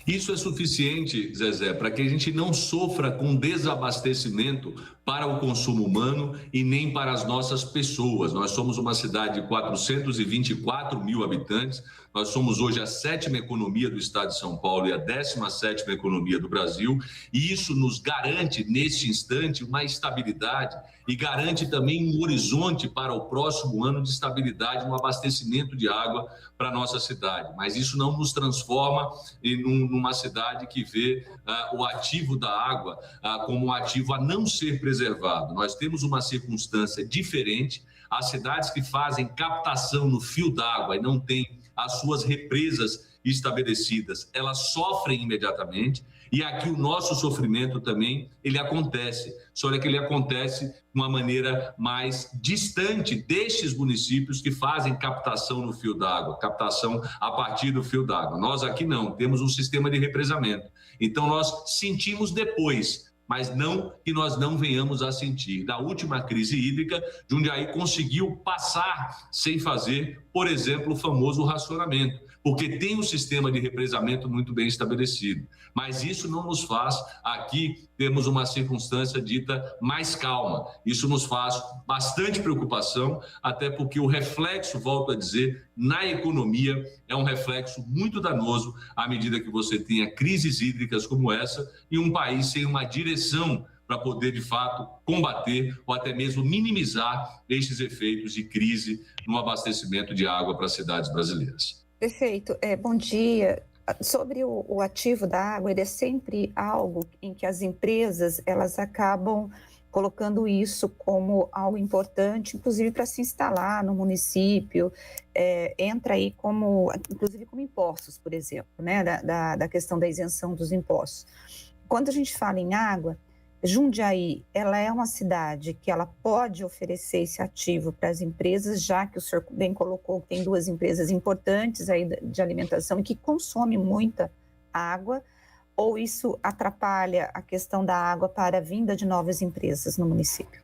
Isso é suficiente, Zezé, para que a gente não sofra com desabastecimento para o consumo humano e nem para as nossas pessoas. Nós somos uma cidade de 424 mil habitantes, nós somos hoje a 7ª economia do estado de São Paulo e a 17ª economia do Brasil, e isso nos garante, neste instante, uma estabilidade e garante também um horizonte para o próximo ano de estabilidade no abastecimento de água para a nossa cidade. Mas isso não nos transforma numa cidade que vê o ativo da água como um ativo a não ser preservado. Nós temos uma circunstância diferente. As cidades que fazem captação no fio d'água e não têm as suas represas estabelecidas, elas sofrem imediatamente. E aqui o nosso sofrimento também, ele acontece, só que ele acontece de uma maneira mais distante destes municípios que fazem captação no fio d'água, captação a partir do fio d'água. Nós aqui não, temos um sistema de represamento. Então nós sentimos depois, mas não que nós não venhamos a sentir. Da última crise hídrica, Jundiaí conseguiu passar sem fazer, por exemplo, o famoso racionamento, porque tem um sistema de represamento muito bem estabelecido. Mas isso não nos faz, aqui temos uma circunstância dita mais calma. Isso nos faz bastante preocupação, até porque o reflexo, volto a dizer, na economia é um reflexo muito danoso à medida que você tenha crises hídricas como essa e um país sem uma direção para poder, de fato, combater ou até mesmo minimizar estes efeitos de crise no abastecimento de água para as cidades brasileiras. Perfeito. Bom dia. Sobre o ativo da água, ele é sempre algo em que as empresas elas acabam colocando isso como algo importante, inclusive para se instalar no município, entra aí como, inclusive como impostos, por exemplo, né, da questão da isenção dos impostos. Quando a gente fala em água, Jundiaí, ela é uma cidade que ela pode oferecer esse ativo para as empresas, já que o senhor bem colocou que tem 2 empresas importantes aí de alimentação e que consomem muita água, ou isso atrapalha a questão da água para a vinda de novas empresas no município?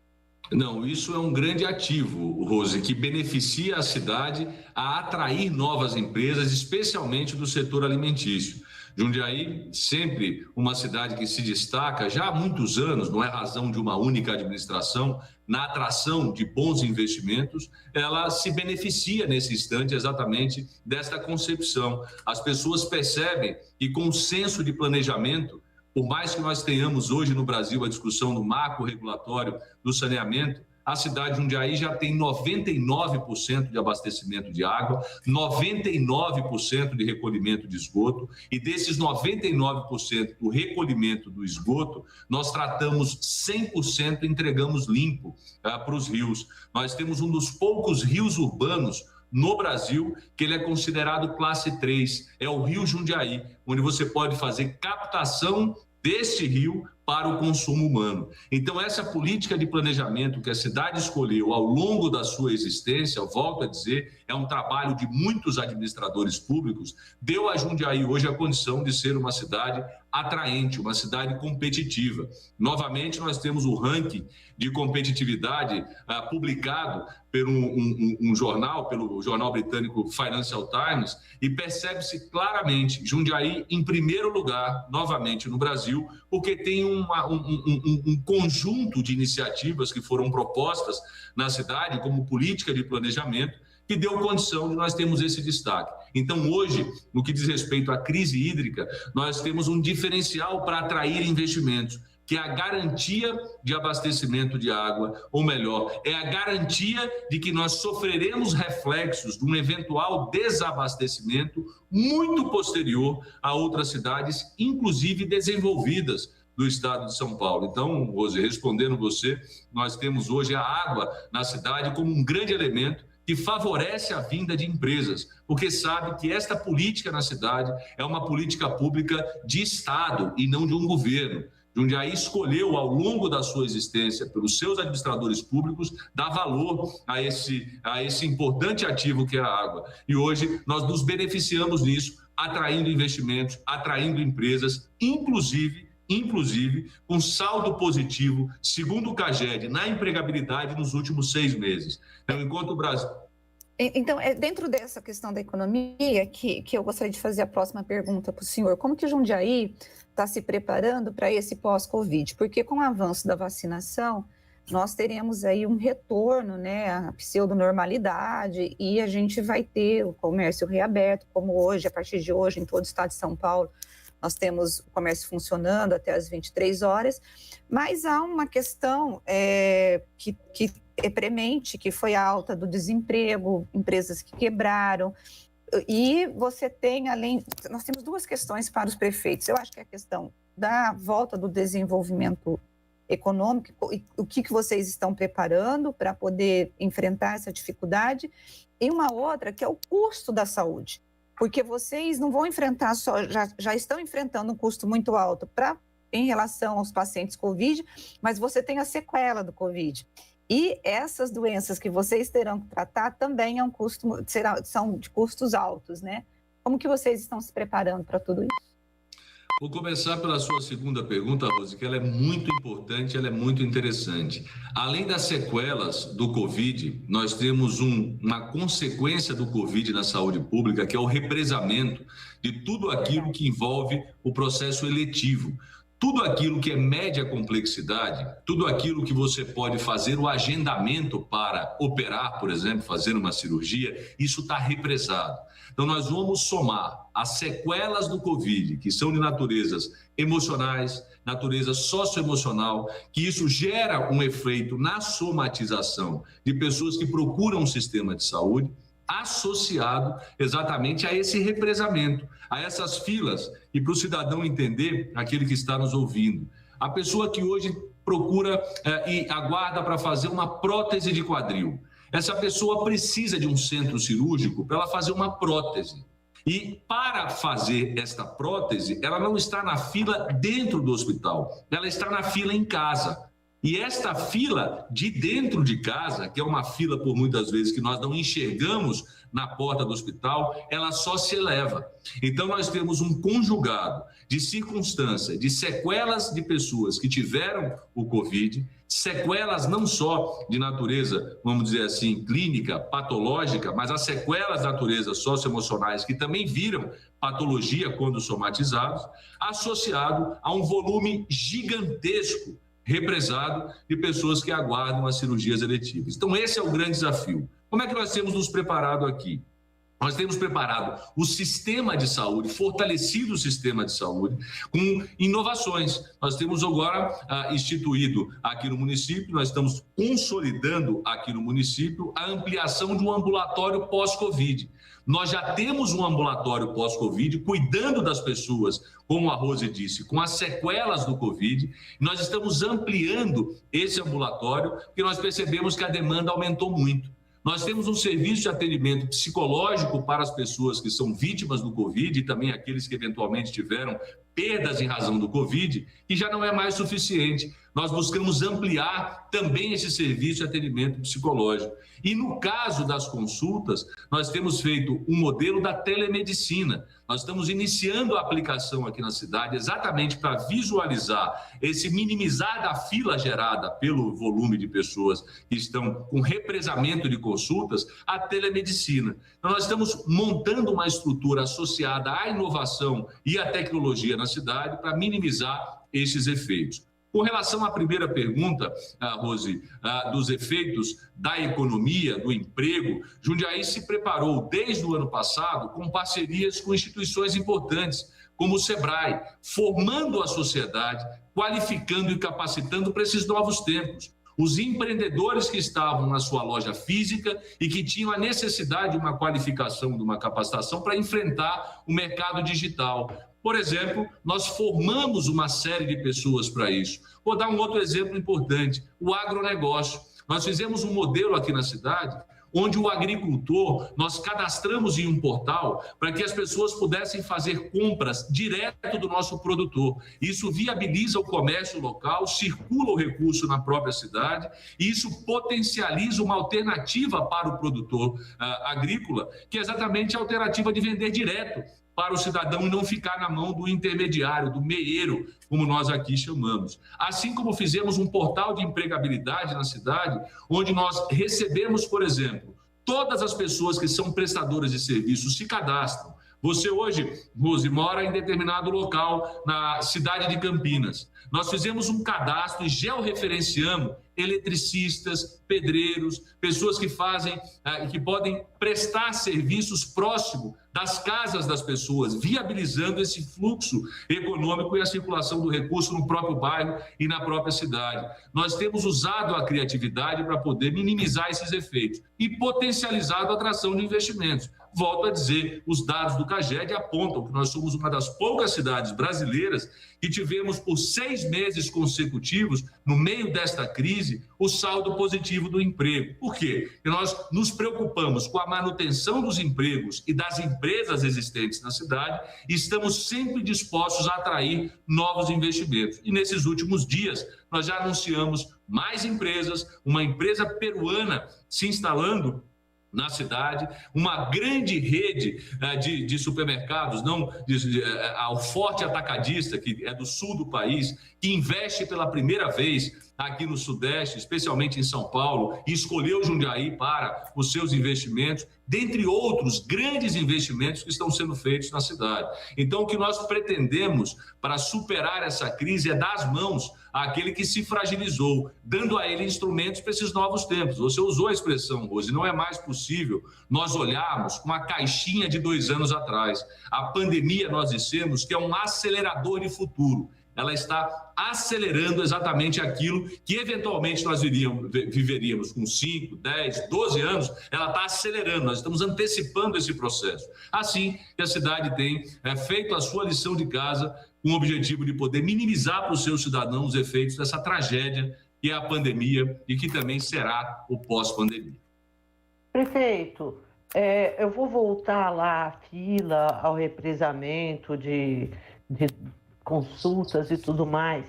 Não, isso é um grande ativo, Rose, que beneficia a cidade a atrair novas empresas, especialmente do setor alimentício. Jundiaí, sempre uma cidade que se destaca já há muitos anos, não é razão de uma única administração, na atração de bons investimentos, ela se beneficia nesse instante exatamente desta concepção. As pessoas percebem que com o senso de planejamento, por mais que nós tenhamos hoje no Brasil a discussão do marco regulatório do saneamento, a cidade de Jundiaí já tem 99% de abastecimento de água, 99% de recolhimento de esgoto, e desses 99% do recolhimento do esgoto, nós tratamos 100% e entregamos limpo para os rios. Nós temos um dos poucos rios urbanos no Brasil que ele é considerado classe 3, é o Rio Jundiaí, onde você pode fazer captação deste rio para o consumo humano. Então, essa política de planejamento que a cidade escolheu ao longo da sua existência, eu volto a dizer, é um trabalho de muitos administradores públicos, deu a Jundiaí hoje a condição de ser uma cidade atraente, uma cidade competitiva. Novamente, nós temos o ranking de competitividade publicado por um jornal, pelo jornal britânico Financial Times, e percebe-se claramente Jundiaí em primeiro lugar, novamente no Brasil, porque tem um conjunto de iniciativas que foram propostas na cidade como política de planejamento que deu condição de nós termos esse destaque. Então, hoje, no que diz respeito à crise hídrica, nós temos um diferencial para atrair investimentos, que é a garantia de abastecimento de água, ou melhor, é a garantia de que nós sofreremos reflexos de um eventual desabastecimento muito posterior a outras cidades, inclusive desenvolvidas do estado de São Paulo. Então, Rose, respondendo você, nós temos hoje a água na cidade como um grande elemento que favorece a vinda de empresas, porque sabe que esta política na cidade é uma política pública de Estado e não de um governo. Jundiaí escolheu, ao longo da sua existência, pelos seus administradores públicos, dar valor a esse importante ativo que é a água. E hoje nós nos beneficiamos nisso, atraindo investimentos, atraindo empresas, inclusive com saldo positivo, segundo o CAGED, na empregabilidade nos últimos 6 meses. Então, enquanto o Brasil... Então, é dentro dessa questão da economia que eu gostaria de fazer a próxima pergunta para o senhor. Como que Jundiaí está se preparando para esse pós-Covid? Porque com o avanço da vacinação, nós teremos aí um retorno, né, à pseudonormalidade, e a gente vai ter o comércio reaberto, como hoje, a partir de hoje, em todo o estado de São Paulo, nós temos o comércio funcionando até as 23 horas, mas há uma questão que é premente, que foi a alta do desemprego, empresas que quebraram, e você tem, nós temos 2 questões para os prefeitos. Eu acho que é a questão da volta do desenvolvimento econômico, e o que vocês estão preparando para poder enfrentar essa dificuldade, e uma outra que é o custo da saúde, porque vocês não vão enfrentar só, já estão enfrentando um custo muito alto em relação aos pacientes Covid, mas você tem a sequela do Covid. E essas doenças que vocês terão que tratar também são de custos altos, né? Como que vocês estão se preparando para tudo isso? Vou começar pela sua segunda pergunta, Rose, que ela é muito importante, ela é muito interessante. Além das sequelas do Covid, nós temos uma consequência do Covid na saúde pública, que é o represamento de tudo aquilo que envolve o processo eletivo. Tudo aquilo que é média complexidade, tudo aquilo que você pode fazer o agendamento para operar, por exemplo, fazer uma cirurgia, isso está represado. Então, nós vamos somar as sequelas do Covid, que são de naturezas emocionais, natureza socioemocional, que isso gera um efeito na somatização de pessoas que procuram um sistema de saúde, associado exatamente a esse represamento, a essas filas, e para o cidadão entender, aquele que está nos ouvindo, a pessoa que hoje procura e aguarda para fazer uma prótese de quadril, essa pessoa precisa de um centro cirúrgico para ela fazer uma prótese. E para fazer esta prótese, ela não está na fila dentro do hospital, ela está na fila em casa. E esta fila de dentro de casa, que é uma fila por muitas vezes que nós não enxergamos na porta do hospital, ela só se eleva. Então nós temos um conjugado de circunstância, de sequelas de pessoas que tiveram o Covid, sequelas não só de natureza, vamos dizer assim, clínica, patológica, mas as sequelas de natureza socioemocionais que também viram patologia quando somatizados, associado a um volume gigantesco represado de pessoas que aguardam as cirurgias eletivas. Então, esse é o grande desafio. Como é que nós temos nos preparado aqui? Nós temos preparado o sistema de saúde, fortalecido o sistema de saúde, com inovações. Nós temos agora instituído aqui no município, nós estamos consolidando aqui no município a ampliação de um ambulatório pós-Covid. Nós já temos um ambulatório pós-Covid cuidando das pessoas, como a Rose disse, com as sequelas do Covid. Nós estamos ampliando esse ambulatório porque nós percebemos que a demanda aumentou muito. Nós temos um serviço de atendimento psicológico para as pessoas que são vítimas do Covid e também aqueles que eventualmente tiveram perdas em razão do Covid, que já não é mais suficiente. Nós buscamos ampliar também esse serviço de atendimento psicológico. E no caso das consultas, nós temos feito um modelo da telemedicina. Nós estamos iniciando a aplicação aqui na cidade exatamente para visualizar minimizar da fila gerada pelo volume de pessoas que estão com represamento de consultas, a telemedicina. Então, nós estamos montando uma estrutura associada à inovação e à tecnologia na cidade para minimizar esses efeitos. Com relação à primeira pergunta, Rose, dos efeitos da economia, do emprego, Jundiaí se preparou desde o ano passado com parcerias com instituições importantes, como o Sebrae, formando a sociedade, qualificando e capacitando para esses novos tempos. Os empreendedores que estavam na sua loja física e que tinham a necessidade de uma qualificação, de uma capacitação para enfrentar o mercado digital. Por exemplo, nós formamos uma série de pessoas para isso. Vou dar um outro exemplo importante, o agronegócio. Nós fizemos um modelo aqui na cidade onde o agricultor, nós cadastramos em um portal para que as pessoas pudessem fazer compras direto do nosso produtor. Isso viabiliza o comércio local, circula o recurso na própria cidade e isso potencializa uma alternativa para o produtor agrícola, que é exatamente a alternativa de vender direto para o cidadão e não ficar na mão do intermediário, do meeiro, como nós aqui chamamos. Assim como fizemos um portal de empregabilidade na cidade, onde nós recebemos, por exemplo, todas as pessoas que são prestadoras de serviços se cadastram. Você hoje, Rose, mora em determinado local na cidade de Campinas. Nós fizemos um cadastro e georreferenciamos eletricistas, pedreiros, pessoas que que podem prestar serviços próximo das casas das pessoas, viabilizando esse fluxo econômico e a circulação do recurso no próprio bairro e na própria cidade. Nós temos usado a criatividade para poder minimizar esses efeitos e potencializado a atração de investimentos. Volto a dizer, os dados do CAGED apontam que nós somos uma das poucas cidades brasileiras que tivemos por 6 meses consecutivos, no meio desta crise, o saldo positivo do emprego. Por quê? Porque nós nos preocupamos com a manutenção dos empregos e das empresas existentes na cidade e estamos sempre dispostos a atrair novos investimentos. E nesses últimos dias, nós já anunciamos mais empresas, uma empresa peruana se instalando na cidade, uma grande rede de supermercados, ao Forte Atacadista, que é do sul do país, que investe pela primeira vez aqui no Sudeste, especialmente em São Paulo, e escolheu Jundiaí para os seus investimentos, dentre outros grandes investimentos que estão sendo feitos na cidade. Então, o que nós pretendemos para superar essa crise é dar as mãos àquele que se fragilizou, dando a ele instrumentos para esses novos tempos. Você usou a expressão, Rose, não é mais possível nós olharmos uma caixinha de 2 anos atrás. A pandemia, nós dissemos, que é um acelerador de futuro. Ela está acelerando exatamente aquilo que eventualmente nós viveríamos com 5, 10, 12 anos, ela está acelerando, nós estamos antecipando esse processo. Assim que a cidade tem feito a sua lição de casa com o objetivo de poder minimizar para os seus cidadãos os efeitos dessa tragédia que é a pandemia e que também será o pós-pandemia. Prefeito, eu vou voltar lá à fila, ao represamento de consultas e tudo mais.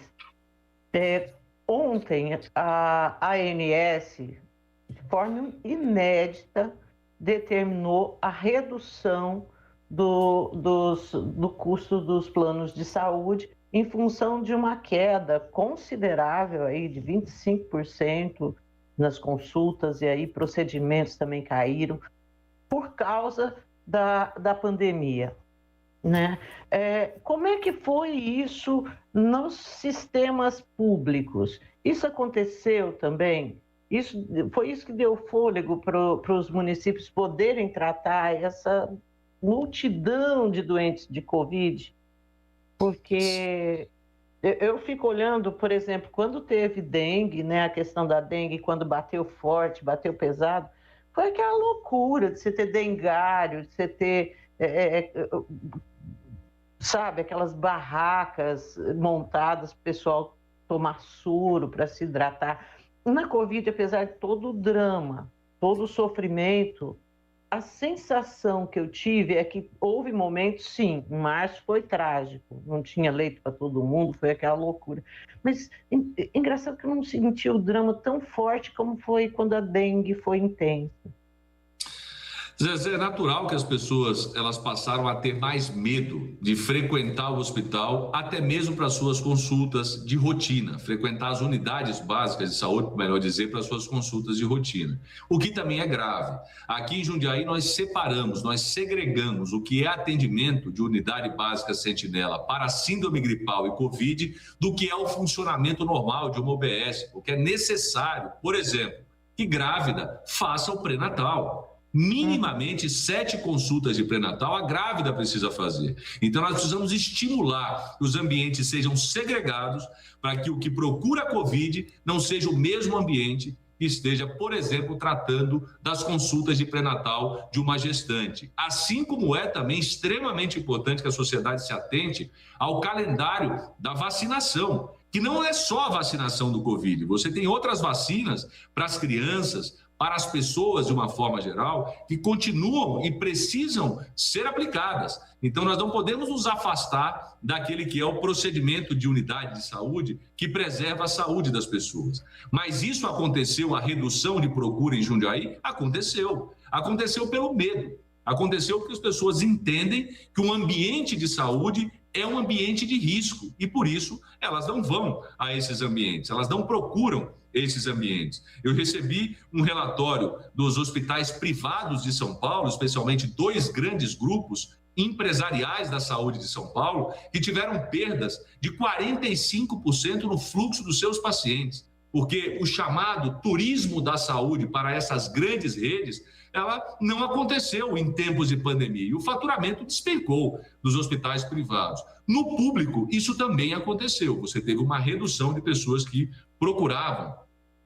Ontem, a ANS, de forma inédita, determinou a redução do custo dos planos de saúde em função de uma queda considerável aí de 25% nas consultas, e aí procedimentos também caíram por causa da pandemia. Né? Como é que foi isso nos sistemas públicos? Isso aconteceu também? Foi isso que deu fôlego para os municípios poderem tratar essa multidão de doentes de Covid? Porque eu fico olhando, por exemplo, quando teve dengue, né, a questão da dengue, quando bateu forte, bateu pesado, foi aquela loucura de você ter dengário, de você ter... sabe, aquelas barracas montadas para o pessoal tomar soro para se hidratar. Na Covid, apesar de todo o drama, todo o sofrimento, a sensação que eu tive é que houve momentos, sim, em março foi trágico, não tinha leito para todo mundo, foi aquela loucura. Mas engraçado que eu não senti o drama tão forte como foi quando a dengue foi intensa. Zezé, é natural que as pessoas elas passaram a ter mais medo de frequentar o hospital, até mesmo para suas consultas de rotina, frequentar as unidades básicas de saúde, melhor dizer, para suas consultas de rotina. O que também é grave. Aqui em Jundiaí nós separamos, nós segregamos o que é atendimento de unidade básica sentinela para síndrome gripal e Covid do que é o funcionamento normal de uma UBS, o que é necessário, por exemplo, que grávida faça o pré-natal. Minimamente 7 consultas de pré-natal a grávida precisa fazer. Então nós precisamos estimular que os ambientes sejam segregados para que o que procura a Covid não seja o mesmo ambiente que esteja, por exemplo, tratando das consultas de pré-natal de uma gestante. Assim como é também extremamente importante que a sociedade se atente ao calendário da vacinação, que não é só a vacinação do Covid, você tem outras vacinas para as crianças, para as pessoas, de uma forma geral, que continuam e precisam ser aplicadas. Então, nós não podemos nos afastar daquele que é o procedimento de unidade de saúde que preserva a saúde das pessoas. Mas isso aconteceu, a redução de procura em Jundiaí? Aconteceu. Aconteceu pelo medo. Aconteceu porque as pessoas entendem que um ambiente de saúde é um ambiente de risco e, por isso, elas não vão a esses ambientes, elas não procuram esses ambientes. Eu recebi um relatório dos hospitais privados de São Paulo, especialmente 2 grandes grupos empresariais da saúde de São Paulo, que tiveram perdas de 45% no fluxo dos seus pacientes, porque o chamado turismo da saúde para essas grandes redes, ela não aconteceu em tempos de pandemia e o faturamento despencou dos hospitais privados. No público, isso também aconteceu. Você teve uma redução de pessoas que procuravam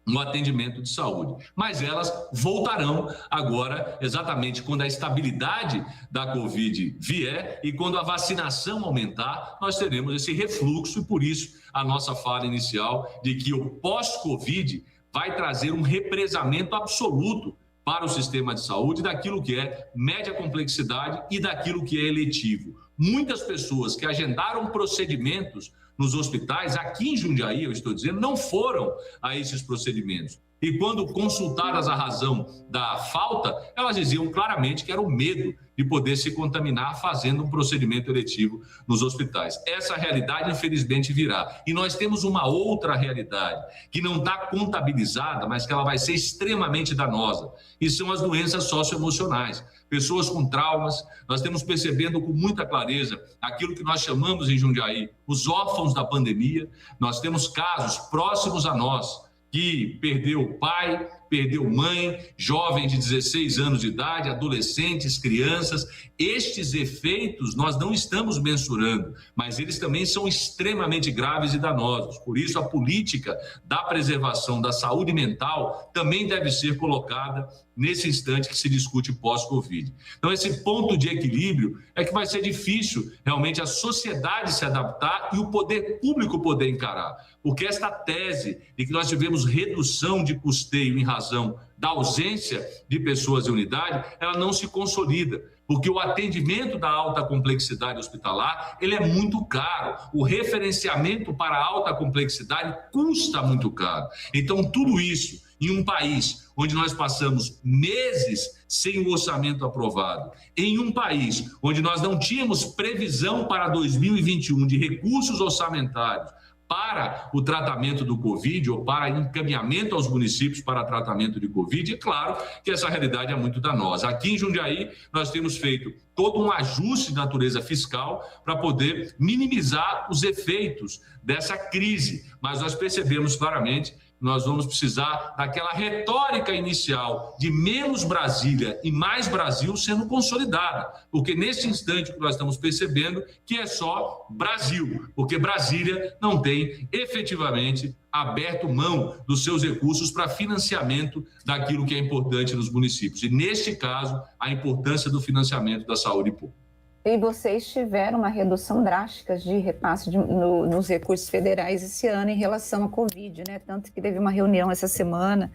um atendimento de saúde. Mas elas voltarão agora, exatamente quando a estabilidade da Covid vier e quando a vacinação aumentar, nós teremos esse refluxo e, por isso, a nossa fala inicial de que o pós-Covid vai trazer um represamento absoluto para o sistema de saúde daquilo que é média complexidade e daquilo que é eletivo. Muitas pessoas que agendaram procedimentos nos hospitais, aqui em Jundiaí, eu estou dizendo, não foram a esses procedimentos. E quando consultadas a razão da falta, elas diziam claramente que era o medo de poder se contaminar fazendo um procedimento eletivo nos hospitais. Essa realidade, infelizmente, virá. E nós temos uma outra realidade, que não está contabilizada, mas que ela vai ser extremamente danosa, e são as doenças socioemocionais. Pessoas com traumas, nós temos percebendo com muita clareza aquilo que nós chamamos em Jundiaí, os órfãos da pandemia. Nós temos casos próximos a nós, que perdeu pai, perdeu mãe, jovens de 16 anos de idade, adolescentes, crianças. Estes efeitos nós não estamos mensurando, mas eles também são extremamente graves e danosos. Por isso, a política da preservação da saúde mental também deve ser colocada nesse instante que se discute pós-Covid. Então, esse ponto de equilíbrio é que vai ser difícil realmente a sociedade se adaptar e o poder público poder encarar. Porque esta tese de que nós tivemos redução de custeio em razão da ausência de pessoas em unidade, ela não se consolida. Porque o atendimento da alta complexidade hospitalar, ele é muito caro. O referenciamento para a alta complexidade custa muito caro. Então, tudo isso em um país onde nós passamos meses sem o orçamento aprovado, em um país onde nós não tínhamos previsão para 2021 de recursos orçamentários para o tratamento do Covid ou para encaminhamento aos municípios para tratamento de Covid, é claro que essa realidade é muito danosa. Aqui em Jundiaí, nós temos feito todo um ajuste de natureza fiscal para poder minimizar os efeitos dessa crise, mas nós percebemos claramente nós vamos precisar daquela retórica inicial de menos Brasília e mais Brasil sendo consolidada, porque nesse instante que nós estamos percebendo que é só Brasil, porque Brasília não tem efetivamente aberto mão dos seus recursos para financiamento daquilo que é importante nos municípios. E neste caso, a importância do financiamento da saúde pública. E vocês tiveram uma redução drástica de repasse nos recursos federais esse ano em relação à Covid, né? Tanto que teve uma reunião essa semana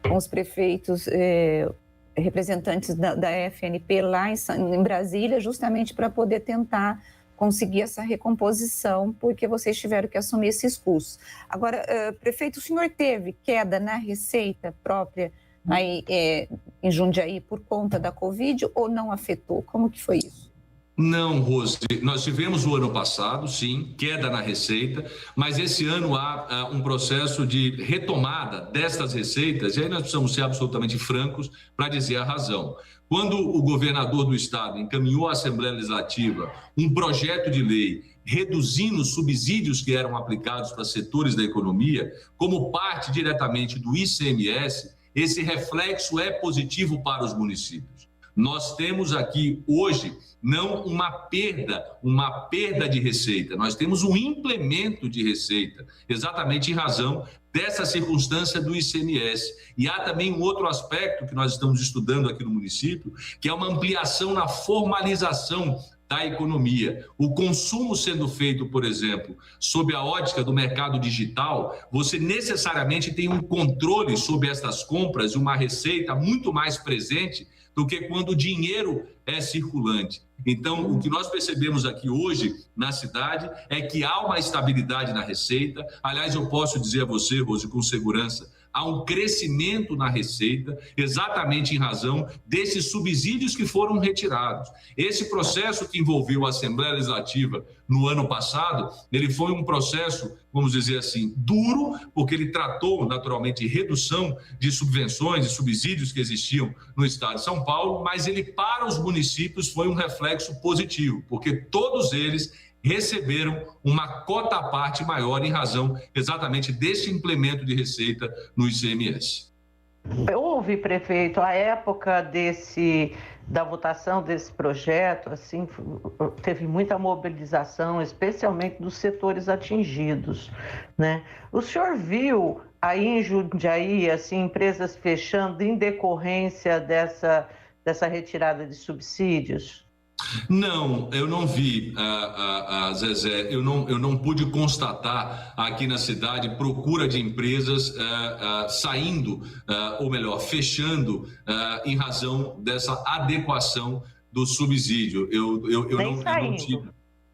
com os prefeitos, representantes da FNP lá em Brasília, justamente para poder tentar conseguir essa recomposição, porque vocês tiveram que assumir esses custos. Agora, prefeito, o senhor teve queda na receita própria aí, em Jundiaí por conta da Covid ou não afetou? Como que foi isso? Não, Rose, nós tivemos o ano passado, sim, queda na receita, mas esse ano há um processo de retomada destas receitas, e aí nós precisamos ser absolutamente francos para dizer a razão. Quando o governador do estado encaminhou à Assembleia Legislativa um projeto de lei reduzindo os subsídios que eram aplicados para setores da economia, como parte diretamente do ICMS, esse reflexo é positivo para os municípios. Nós temos aqui hoje não uma perda de receita, nós temos um implemento de receita, exatamente em razão dessa circunstância do ICMS. E há também um outro aspecto que nós estamos estudando aqui no município, que é uma ampliação na formalização da economia. O consumo sendo feito, por exemplo, sob a ótica do mercado digital, você necessariamente tem um controle sobre essas compras e uma receita muito mais presente do que quando o dinheiro é circulante. Então, o que nós percebemos aqui hoje na cidade é que há uma estabilidade na receita. Aliás, eu posso dizer a você, Rose, com segurança, há um crescimento na receita, exatamente em razão desses subsídios que foram retirados. Esse processo que envolveu a Assembleia Legislativa no ano passado, ele foi um processo, vamos dizer assim, duro, porque ele tratou, naturalmente, de redução de subvenções e subsídios que existiam no estado de São Paulo, mas ele, para os municípios, foi um reflexo positivo, porque todos eles receberam uma cota à parte maior em razão exatamente desse implemento de receita no ICMS. Houve, prefeito, a época da votação desse projeto, assim, teve muita mobilização, especialmente dos setores atingidos, né? O senhor viu aí em Jundiaí, assim, empresas fechando em decorrência dessa retirada de subsídios? Não, eu não vi, Zezé, eu não pude constatar aqui na cidade procura de empresas saindo, ou melhor, fechando em razão dessa adequação do subsídio. Eu não tive.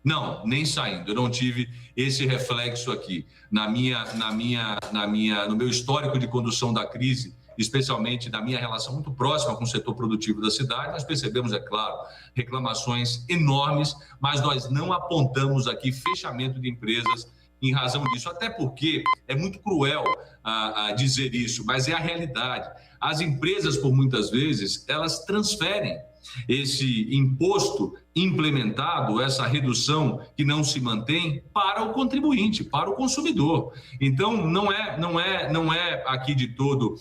Não, nem saindo. Eu não tive esse reflexo aqui no meu histórico de condução da crise, especialmente da minha relação muito próxima com o setor produtivo da cidade. Nós percebemos, é claro, reclamações enormes, mas nós não apontamos aqui fechamento de empresas em razão disso, até porque é muito cruel dizer isso, mas é a realidade. As empresas, por muitas vezes, elas transferem esse imposto implementado, essa redução que não se mantém, para o contribuinte, para o consumidor. Então, não é aqui de todo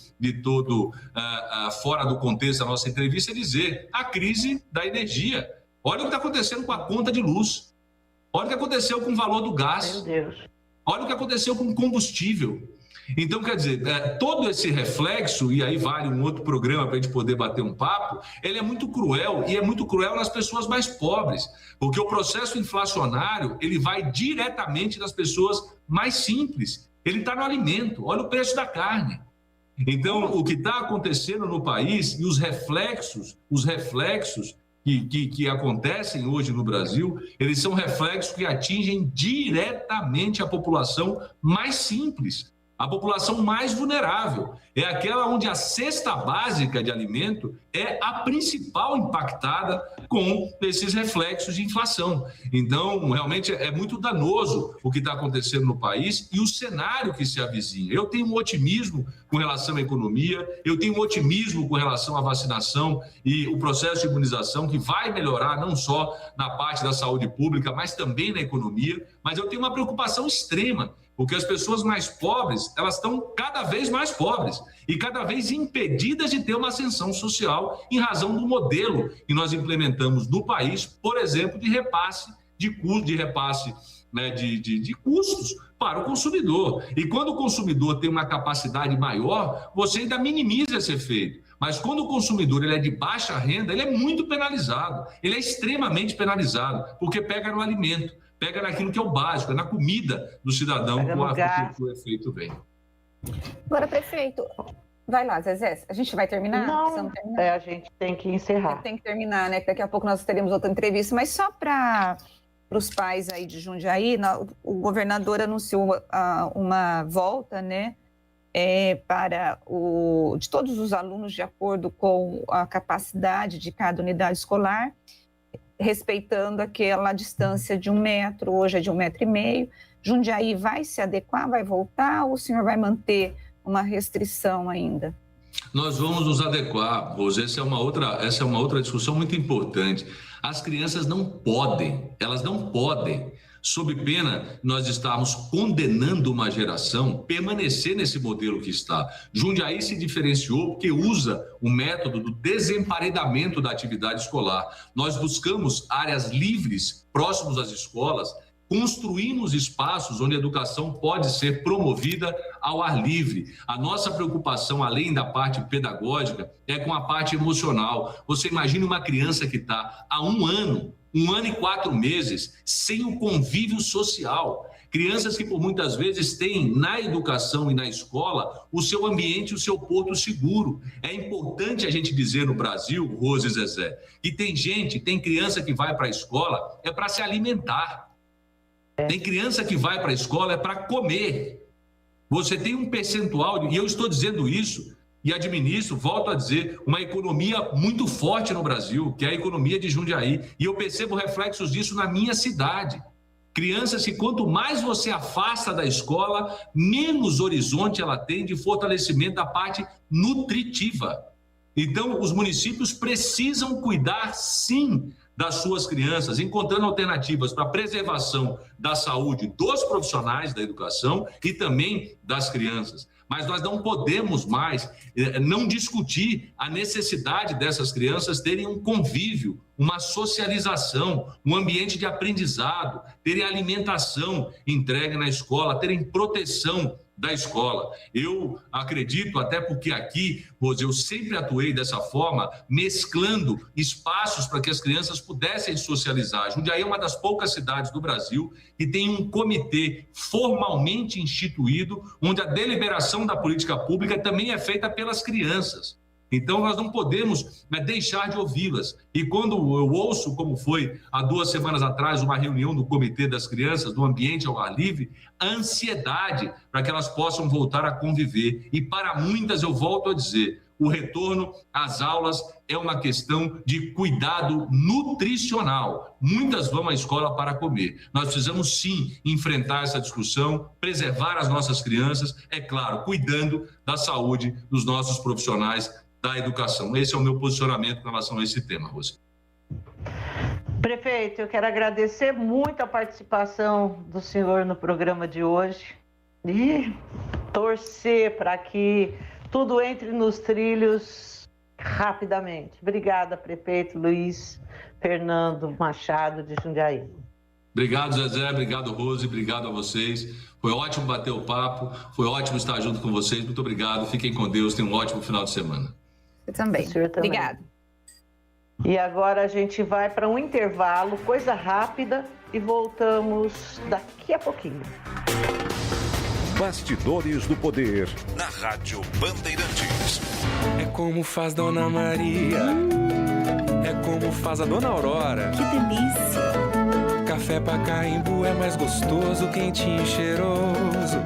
fora do contexto da nossa entrevista dizer a crise da energia. Olha o que está acontecendo com a conta de luz. Olha o que aconteceu com o valor do gás. Meu Deus. Olha o que aconteceu com o combustível. Então, quer dizer, todo esse reflexo, e aí vale um outro programa para a gente poder bater um papo, ele é muito cruel, e é muito cruel nas pessoas mais pobres, porque o processo inflacionário, ele vai diretamente nas pessoas mais simples. Ele está no alimento, olha o preço da carne. Então, o que está acontecendo no país e os reflexos que acontecem hoje no Brasil, eles são reflexos que atingem diretamente a população mais simples. A população mais vulnerável é aquela onde a cesta básica de alimento é a principal impactada com esses reflexos de inflação. Então, realmente é muito danoso o que está acontecendo no país e o cenário que se avizinha. Eu tenho um otimismo com relação à economia, eu tenho um otimismo com relação à vacinação e o processo de imunização que vai melhorar não só na parte da saúde pública, mas também na economia. Mas eu tenho uma preocupação extrema, porque as pessoas mais pobres, elas estão cada vez mais pobres e cada vez impedidas de ter uma ascensão social em razão do modelo que nós implementamos no país, por exemplo, de repasse de custos para o consumidor. E quando o consumidor tem uma capacidade maior, você ainda minimiza esse efeito. Mas quando o consumidor ele é de baixa renda, ele é muito penalizado, ele é extremamente penalizado, porque pega no alimento, pega naquilo que é o básico, é na comida do cidadão que o efeito vem. Agora, prefeito, vai lá, Zezé, a gente vai terminar? Não, a gente tem que encerrar. Tem que terminar, né? Daqui a pouco nós teremos outra entrevista, mas só para os pais aí de Jundiaí, o governador anunciou uma volta, né? De todos os alunos de acordo com a capacidade de cada unidade escolar, respeitando aquela distância de 1 metro, hoje é de 1,5 metro. Jundiaí vai se adequar, vai voltar, ou o senhor vai manter uma restrição ainda? Nós vamos nos adequar, Rose. Essa é uma outra discussão muito importante. As crianças elas não podem, sob pena nós estarmos condenando uma geração, permanecer nesse modelo que está. Jundiaí se diferenciou porque usa o método do desemparedamento da atividade escolar. Nós buscamos áreas livres, próximos às escolas, construímos espaços onde a educação pode ser promovida ao ar livre. A nossa preocupação, além da parte pedagógica, é com a parte emocional. Você imagina uma criança que está há 1 ano 1 ano e 4 meses sem o convívio social. Crianças que, por muitas vezes, têm na educação e na escola o seu ambiente, o seu porto seguro. É importante a gente dizer no Brasil, Rose e Zezé, que tem criança que vai para a escola é para se alimentar. Tem criança que vai para a escola é para comer. Você tem um percentual, e eu estou dizendo isso, e administro, volto a dizer, uma economia muito forte no Brasil, que é a economia de Jundiaí, e eu percebo reflexos disso na minha cidade. Crianças que quanto mais você afasta da escola, menos horizonte ela tem de fortalecimento da parte nutritiva. Então, os municípios precisam cuidar, sim, das suas crianças, encontrando alternativas para a preservação da saúde dos profissionais da educação e também das crianças. Mas nós não podemos mais não discutir a necessidade dessas crianças terem um convívio, uma socialização, um ambiente de aprendizado, terem alimentação entregue na escola, terem proteção da escola. Eu acredito, até porque aqui, Rose, eu sempre atuei dessa forma, mesclando espaços para que as crianças pudessem socializar. Jundiaí é uma das poucas cidades do Brasil que tem um comitê formalmente instituído, onde a deliberação da política pública também é feita pelas crianças. Então, nós não podemos deixar de ouvi-las. E quando eu ouço, como foi há 2 semanas atrás, uma reunião do Comitê das Crianças, do Ambiente ao Ar Livre, a ansiedade para que elas possam voltar a conviver. E para muitas, eu volto a dizer, o retorno às aulas é uma questão de cuidado nutricional. Muitas vão à escola para comer. Nós precisamos, sim, enfrentar essa discussão, preservar as nossas crianças, é claro, cuidando da saúde dos nossos profissionais da educação. Esse é o meu posicionamento em relação a esse tema, Rose. Prefeito, eu quero agradecer muito a participação do senhor no programa de hoje e torcer para que tudo entre nos trilhos rapidamente. Obrigada, prefeito Luiz Fernando Machado de Jundiaí. Obrigado, Zezé, obrigado, Rose, obrigado a vocês. Foi ótimo bater o papo, foi ótimo estar junto com vocês. Muito obrigado, fiquem com Deus, tenham um ótimo final de semana. Eu também. Obrigada. E agora a gente vai para um intervalo, coisa rápida, e voltamos daqui a pouquinho. Bastidores do Poder, na Rádio Bandeirantes. É como faz Dona Maria, é como faz a Dona Aurora. Que delícia! Café Pacaembu é mais gostoso, quentinho e cheiroso.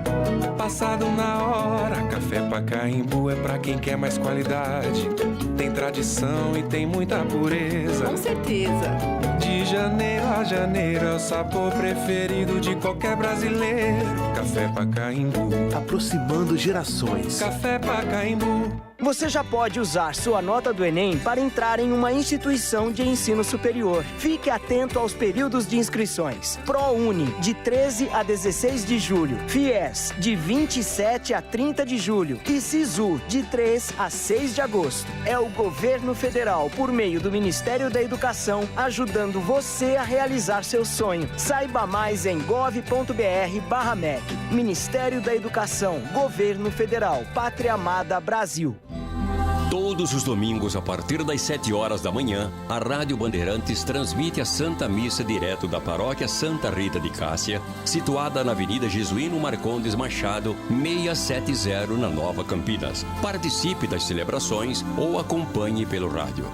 Passado na hora, Café Pacaembu é pra quem quer mais qualidade. Tem tradição e tem muita pureza. Com certeza. De janeiro a janeiro é o sabor preferido de qualquer brasileiro. Café Pacaembu, aproximando gerações. Café Pacaembu. Você já pode usar sua nota do Enem para entrar em uma instituição de ensino superior. Fique atento aos períodos de inscrições. ProUni, de 13 a 16 de julho. FIES, de 27 a 30 de julho. E SISU, de 3 a 6 de agosto. É o governo federal, por meio do Ministério da Educação, ajudando você a realizar seu sonho. Saiba mais em gov.br/MEC. Ministério da Educação, Governo Federal, Pátria Amada Brasil. Todos os domingos, a partir das 7 horas da manhã, a Rádio Bandeirantes transmite a Santa Missa direto da Paróquia Santa Rita de Cássia, situada na Avenida Jesuíno Marcondes Machado, 670, na Nova Campinas. Participe das celebrações ou acompanhe pelo rádio.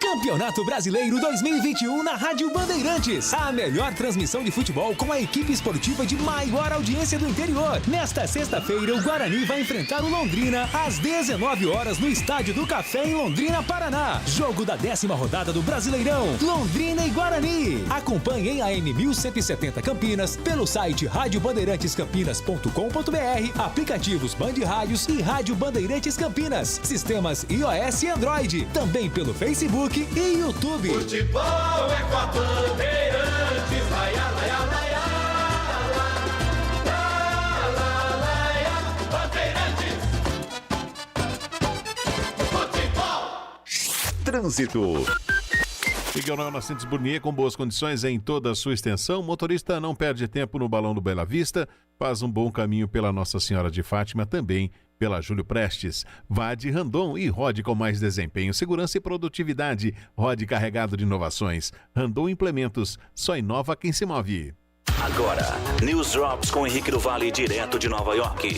Campeonato Brasileiro 2021 na Rádio Bandeirantes. A melhor transmissão de futebol com a equipe esportiva de maior audiência do interior. Nesta sexta-feira, o Guarani vai enfrentar o Londrina às 19 horas no Estádio do Café em Londrina, Paraná. Jogo da 10ª rodada do Brasileirão. Londrina e Guarani. Acompanhe em AM 1170 Campinas pelo site radiobandeirantescampinas.com.br, aplicativos Band Rádios e Rádio Bandeirantes Campinas, sistemas iOS e Android. Também pelo Facebook e YouTube. Futebol é com a Bandeirantes, laia, laia, laia, Bandeirantes. Futebol. Trânsito. Miguel Nascentes Burnier, com boas condições em toda a sua extensão. Motorista não perde tempo no Balão do Bela Vista, faz um bom caminho pela Nossa Senhora de Fátima também pela Júlio Prestes. Vá de Randon e rode com mais desempenho, segurança e produtividade. Rode carregado de inovações. Randon Implementos, só inova quem se move. Agora, News Drops com Henrique do Vale, direto de Nova York.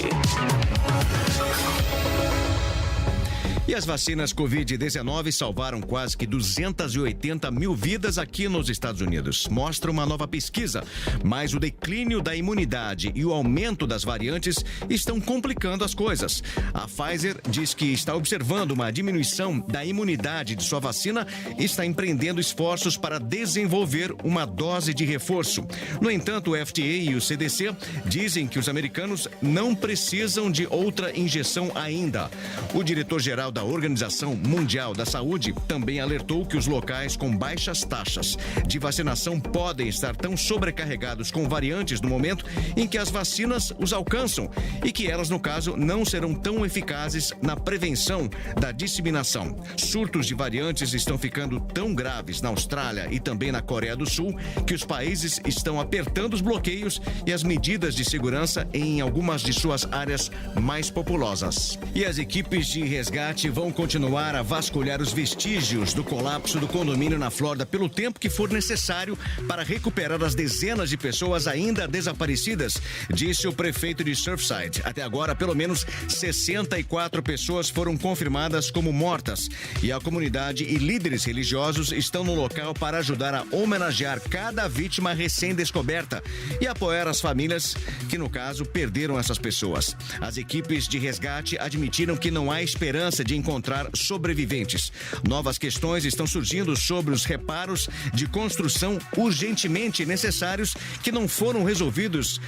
E as vacinas Covid-19 salvaram quase que 280 mil vidas aqui nos Estados Unidos. Mostra uma nova pesquisa, mas o declínio da imunidade e o aumento das variantes estão complicando as coisas. A Pfizer diz que está observando uma diminuição da imunidade de sua vacina e está empreendendo esforços para desenvolver uma dose de reforço. No entanto, o FDA e o CDC dizem que os americanos não precisam de outra injeção ainda. O diretor-geral da Organização Mundial da Saúde também alertou que os locais com baixas taxas de vacinação podem estar tão sobrecarregados com variantes no momento em que as vacinas os alcançam e que elas, no caso, não serão tão eficazes na prevenção da disseminação. Surtos de variantes estão ficando tão graves na Austrália e também na Coreia do Sul que os países estão apertando os bloqueios e as medidas de segurança em algumas de suas áreas mais populosas. E as equipes de resgate vão continuar a vasculhar os vestígios do colapso do condomínio na Flórida pelo tempo que for necessário para recuperar as dezenas de pessoas ainda desaparecidas, disse o prefeito de Surfside. Até agora, pelo menos 64 pessoas foram confirmadas como mortas e a comunidade e líderes religiosos estão no local para ajudar a homenagear cada vítima recém-descoberta e apoiar as famílias que, no caso, perderam essas pessoas. As equipes de resgate admitiram que não há esperança de encontrar sobreviventes. Novas questões estão surgindo sobre os reparos de construção urgentemente necessários que não foram resolvidos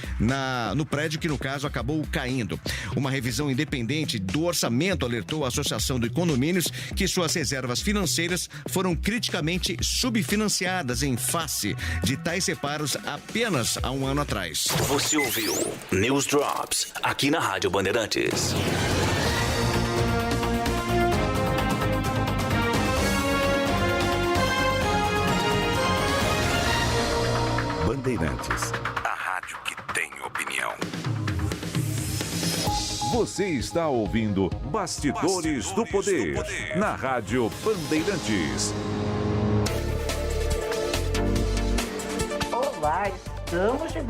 no prédio que, no caso, acabou caindo. Uma revisão independente do orçamento alertou a Associação de Condomínios que suas reservas financeiras foram criticamente subfinanciadas em face de tais reparos apenas há um ano atrás. Você ouviu News Drops aqui na Rádio Bandeirantes. Bandeirantes, a rádio que tem opinião. Você está ouvindo Bastidores do Poder, na Rádio Bandeirantes. Olá, estamos de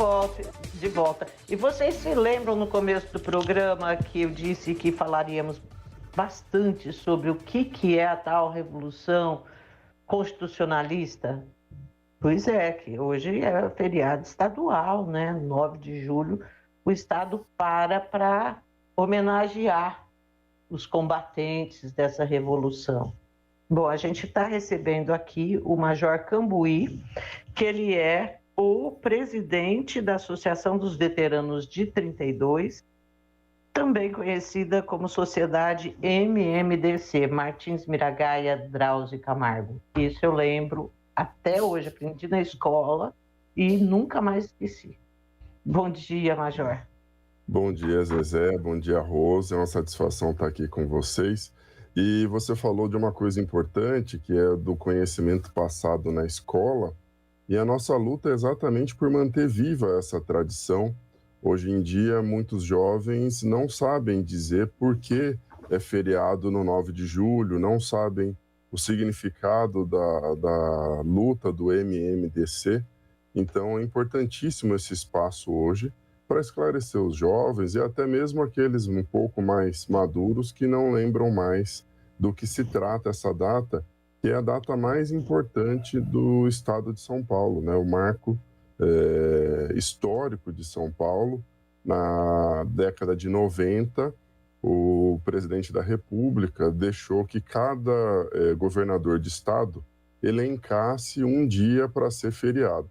volta. E vocês se lembram no começo do programa que eu disse que falaríamos bastante sobre o que é a tal revolução constitucionalista? Pois é, que hoje é feriado estadual, né? 9 de julho, o Estado para homenagear os combatentes dessa revolução. Bom, a gente está recebendo aqui o Major Cambuí, que ele é o presidente da Associação dos Veteranos de 32, também conhecida como Sociedade MMDC, Martins Miragaia Drauzio Camargo. Isso eu lembro até hoje, aprendi na escola e nunca mais esqueci. Bom dia, Major. Bom dia, Zezé. Bom dia, Rose. É uma satisfação estar aqui com vocês. E você falou de uma coisa importante, que é do conhecimento passado na escola. E a nossa luta é exatamente por manter viva essa tradição. Hoje em dia, muitos jovens não sabem dizer por que é feriado no 9 de julho, não sabem o significado da luta do MMDC. Então, é importantíssimo esse espaço hoje para esclarecer os jovens e até mesmo aqueles um pouco mais maduros que não lembram mais do que se trata essa data, que é a data mais importante do estado de São Paulo, né? O marco histórico de São Paulo. Na década de 90, o presidente da República deixou que cada governador de estado elencasse um dia para ser feriado.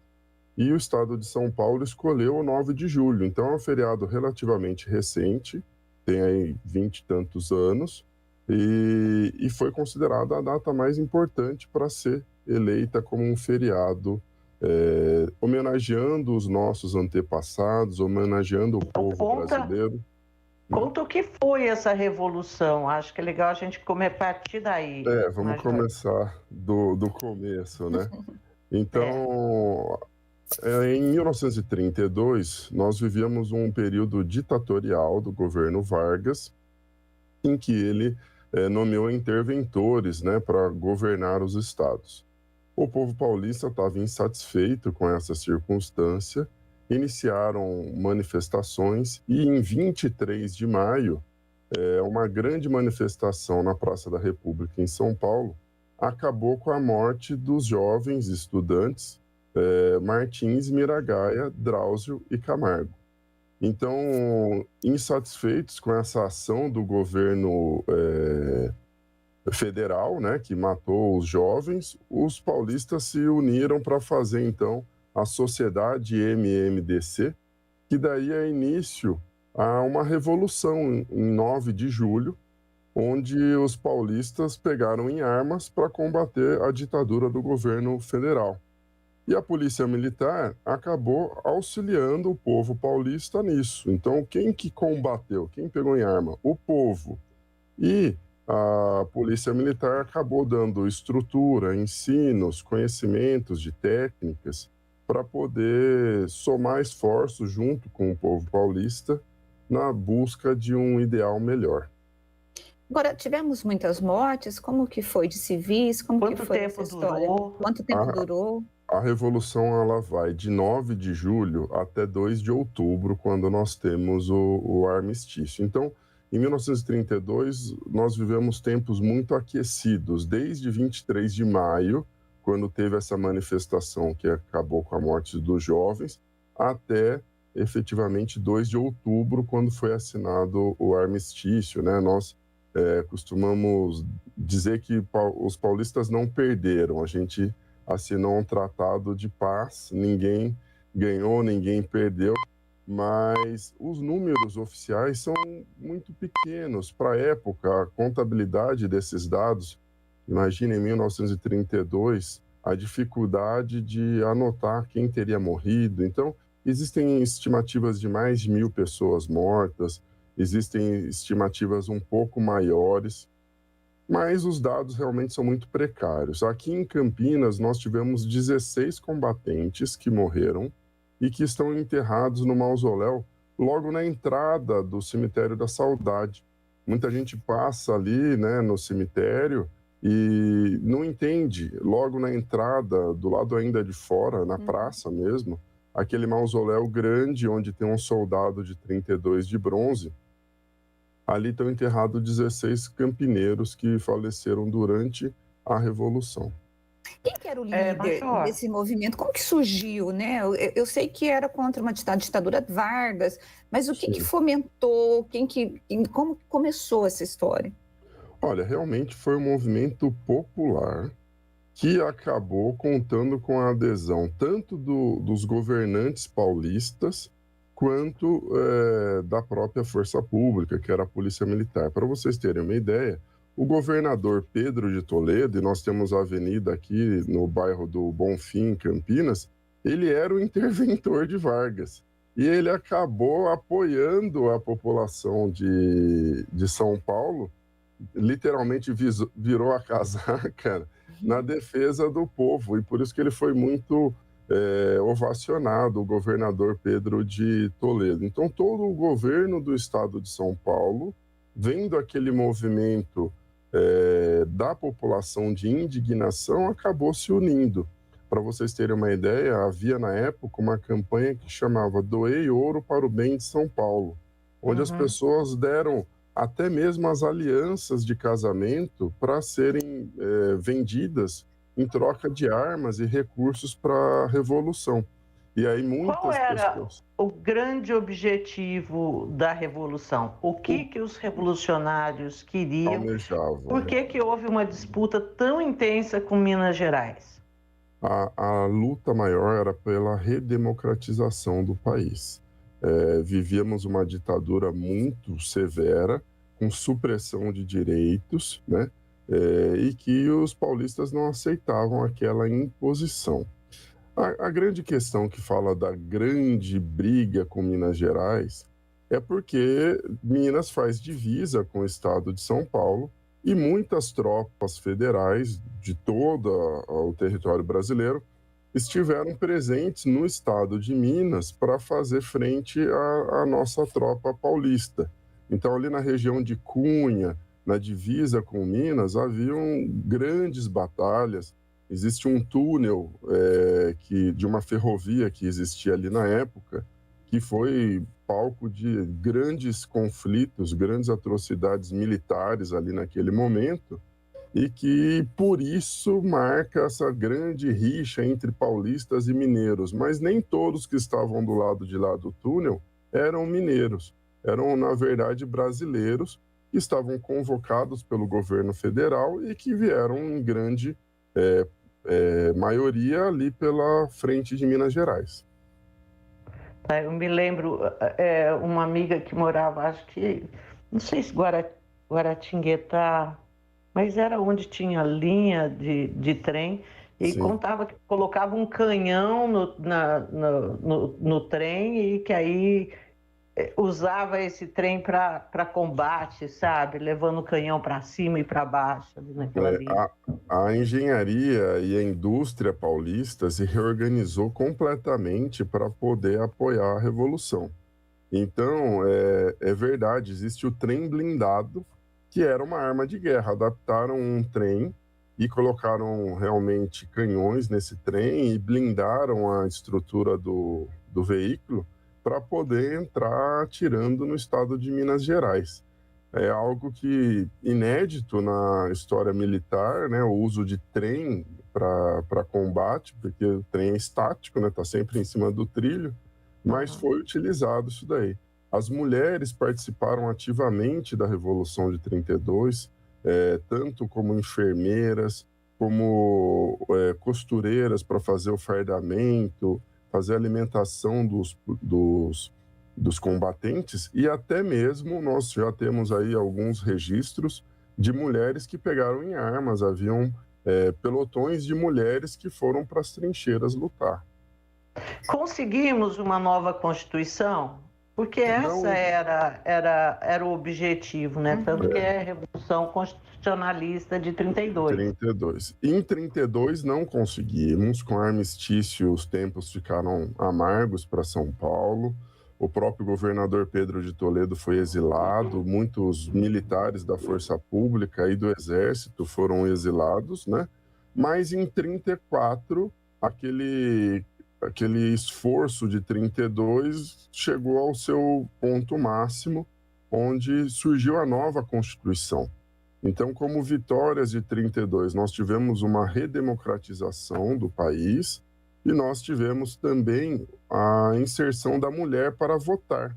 E o estado de São Paulo escolheu o 9 de julho. Então é um feriado relativamente recente, tem aí 20 e tantos anos, e foi considerada a data mais importante para ser eleita como um feriado, homenageando os nossos antepassados, homenageando o povo brasileiro. Conta o que foi essa revolução. Acho que é legal a gente partir daí. Vamos começar do começo, né? Então, em 1932, nós vivíamos um período ditatorial do governo Vargas, em que ele nomeou interventores, né, para governar os estados. O povo paulista estava insatisfeito com essa circunstância, iniciaram manifestações e em 23 de maio, uma grande manifestação na Praça da República em São Paulo acabou com a morte dos jovens estudantes Martins, Miragaia, Drauzio e Camargo. Então, insatisfeitos com essa ação do governo federal, né, que matou os jovens, os paulistas se uniram para fazer, então, a Sociedade MMDC, que daí é início a uma revolução em 9 de julho, onde os paulistas pegaram em armas para combater a ditadura do governo federal. E a polícia militar acabou auxiliando o povo paulista nisso. Então, quem que combateu? Quem pegou em arma? O povo. E a polícia militar acabou dando estrutura, ensinos, conhecimentos de técnicas para poder somar esforços junto com o povo paulista na busca de um ideal melhor. Agora, tivemos muitas mortes, como que foi de civis, como que foi essa história? Quanto tempo durou? A revolução ela vai de 9 de julho até 2 de outubro, quando nós temos o armistício. Então, em 1932, nós vivemos tempos muito aquecidos, desde 23 de maio, quando teve essa manifestação que acabou com a morte dos jovens, até efetivamente 2 de outubro, quando foi assinado o armistício, né? Nós costumamos dizer que os paulistas não perderam, a gente assinou um tratado de paz, ninguém ganhou, ninguém perdeu, mas os números oficiais são muito pequenos. Para a época, a contabilidade desses dados, imagina em 1932, a dificuldade de anotar quem teria morrido. Então, existem estimativas de mais de 1.000 pessoas mortas, existem estimativas um pouco maiores, mas os dados realmente são muito precários. Aqui em Campinas, nós tivemos 16 combatentes que morreram e que estão enterrados no mausoléu logo na entrada do Cemitério da Saudade. Muita gente passa ali, né, no cemitério e não entende, logo na entrada, do lado ainda de fora, na praça mesmo, aquele mausoléu grande onde tem um soldado de 32 de bronze. Ali estão enterrados 16 campineiros que faleceram durante a Revolução. Quem que era o líder desse movimento? Como que surgiu, né? Eu sei que era contra uma ditadura Vargas, mas o que fomentou? Como começou essa história? Olha, realmente foi um movimento popular que acabou contando com a adesão tanto dos governantes paulistas quanto da própria força pública, que era a Polícia Militar. Para vocês terem uma ideia, o governador Pedro de Toledo, e nós temos a avenida aqui no bairro do Bonfim, Campinas, ele era o interventor de Vargas. E ele acabou apoiando a população de São Paulo, literalmente virou a casaca na defesa do povo, e por isso que ele foi muito ovacionado, o governador Pedro de Toledo. Então, todo o governo do estado de São Paulo, vendo aquele movimento da população de indignação, acabou se unindo. Para vocês terem uma ideia, havia na época uma campanha que chamava Doei Ouro para o Bem de São Paulo, onde as pessoas deram até mesmo as alianças de casamento para serem vendidas em troca de armas e recursos para a Revolução. E aí muitas Qual era pessoas... o grande objetivo da Revolução? O que os revolucionários queriam? Almejavam. Por que houve uma disputa tão intensa com Minas Gerais? A luta maior era pela redemocratização do país. Vivíamos uma ditadura muito severa, com supressão de direitos, né? E que os paulistas não aceitavam aquela imposição. A grande questão que fala da grande briga com Minas Gerais é porque Minas faz divisa com o estado de São Paulo e muitas tropas federais de todo o território brasileiro estiveram presentes no estado de Minas para fazer frente à nossa tropa paulista. Então, ali na região de Cunha, na divisa com Minas, haviam grandes batalhas. Existe um túnel de uma ferrovia que existia ali na época, que foi palco de grandes conflitos, grandes atrocidades militares ali naquele momento, e que, por isso, marca essa grande rixa entre paulistas e mineiros. Mas nem todos que estavam do lado de lá do túnel eram mineiros. Eram, na verdade, brasileiros que estavam convocados pelo governo federal e que vieram em grande maioria ali pela frente de Minas Gerais. Eu me lembro, uma amiga que morava, acho que, não sei se Guaratinguetá, mas era onde tinha linha de trem, e contava que colocava um canhão no trem e que aí usava esse trem para combate, sabe? Levando o canhão para cima e para baixo. Ali naquela linha. A engenharia e a indústria paulista se reorganizou completamente para poder apoiar a Revolução. Então, é verdade, existe o trem blindado, que era uma arma de guerra. Adaptaram um trem e colocaram realmente canhões nesse trem e blindaram a estrutura do veículo para poder entrar atirando no estado de Minas Gerais. É algo que inédito na história militar, né? O uso de trem para combate, porque o trem é estático, né? Está sempre em cima do trilho, mas foi utilizado isso daí. As mulheres participaram ativamente da Revolução de 32, tanto como enfermeiras, como costureiras para fazer o fardamento, fazer a alimentação dos combatentes, e até mesmo nós já temos aí alguns registros de mulheres que pegaram em armas. Haviam pelotões de mulheres que foram para as trincheiras lutar. Conseguimos uma nova Constituição? Porque essa era o objetivo, né? Tanto que é a Revolução Constitucionalista de 32. 32. Em 32 não conseguimos. Com o armistício, os tempos ficaram amargos para São Paulo. O próprio governador Pedro de Toledo foi exilado. Muitos militares da Força Pública e do Exército foram exilados, né? Mas em 34, aquele esforço de 32 chegou ao seu ponto máximo, onde surgiu a nova Constituição. Então, como vitórias de 32, nós tivemos uma redemocratização do país e nós tivemos também a inserção da mulher para votar.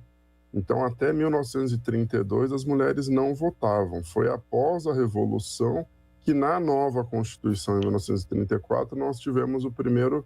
Então, até 1932, as mulheres não votavam. Foi após a Revolução que, na nova Constituição, em 1934, nós tivemos o primeiro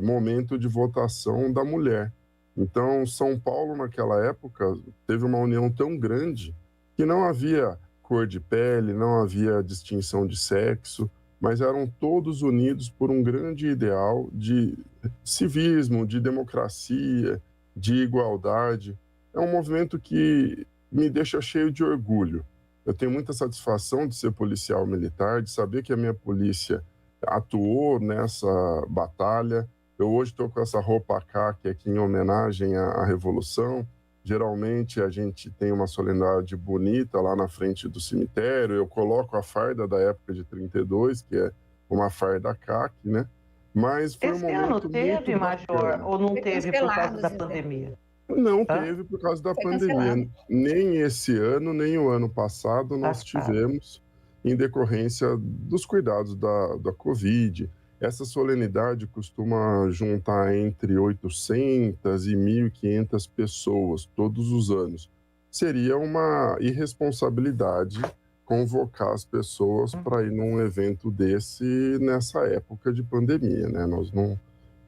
momento de votação da mulher. Então, São Paulo, naquela época, teve uma união tão grande que não havia cor de pele, não havia distinção de sexo, mas eram todos unidos por um grande ideal de civismo, de democracia, de igualdade. É um movimento que me deixa cheio de orgulho. Eu tenho muita satisfação de ser policial militar, de saber que a minha polícia atuou nessa batalha. Eu hoje estou com essa roupa caque aqui em homenagem à Revolução. Geralmente a gente tem uma solenidade bonita lá na frente do cemitério. Eu coloco a farda da época de 32, que é uma farda caque, né? Mas foi esse ano teve, Major, ou não teve por causa da pandemia? Não teve por causa da pandemia. Nem esse ano, nem o ano passado nós tivemos, em decorrência dos cuidados da Covid. Essa solenidade costuma juntar entre 800 e 1.500 pessoas todos os anos. Seria uma irresponsabilidade convocar as pessoas para ir num evento desse nessa época de pandemia, né? Nós não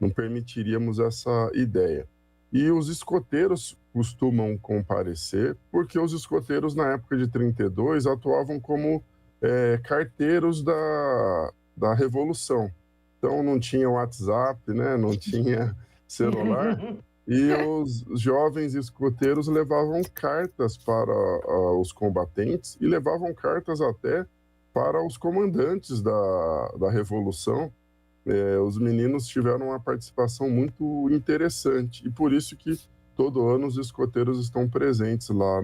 permitiríamos essa ideia. E os escoteiros costumam comparecer, porque os escoteiros, na época de 32, atuavam como carteiros da Revolução. Então, não tinha WhatsApp, né? Não tinha celular. E os jovens escoteiros levavam cartas para os combatentes e levavam cartas até para os comandantes da Revolução. Os meninos tiveram uma participação muito interessante. E por isso que todo ano os escoteiros estão presentes lá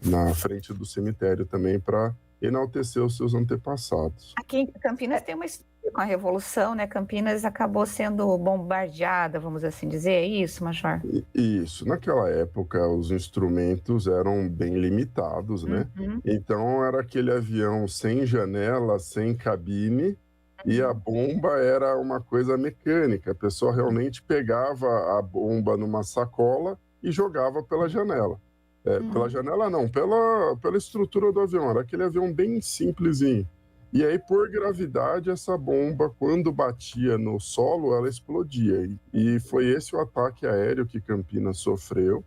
na frente do cemitério também para enaltecer os seus antepassados. Aqui em Campinas tem uma história com a Revolução, né? Campinas acabou sendo bombardeada, vamos assim dizer, é isso, Major? Isso. Naquela época, os instrumentos eram bem limitados, né? Então, era aquele avião sem janela, sem cabine, e a bomba era uma coisa mecânica. A pessoa realmente pegava a bomba numa sacola e jogava pela janela. Pela janela não, pela estrutura do avião. Era aquele avião bem simplesinho. E aí, por gravidade, essa bomba, quando batia no solo, ela explodia. E foi esse o ataque aéreo que Campinas sofreu.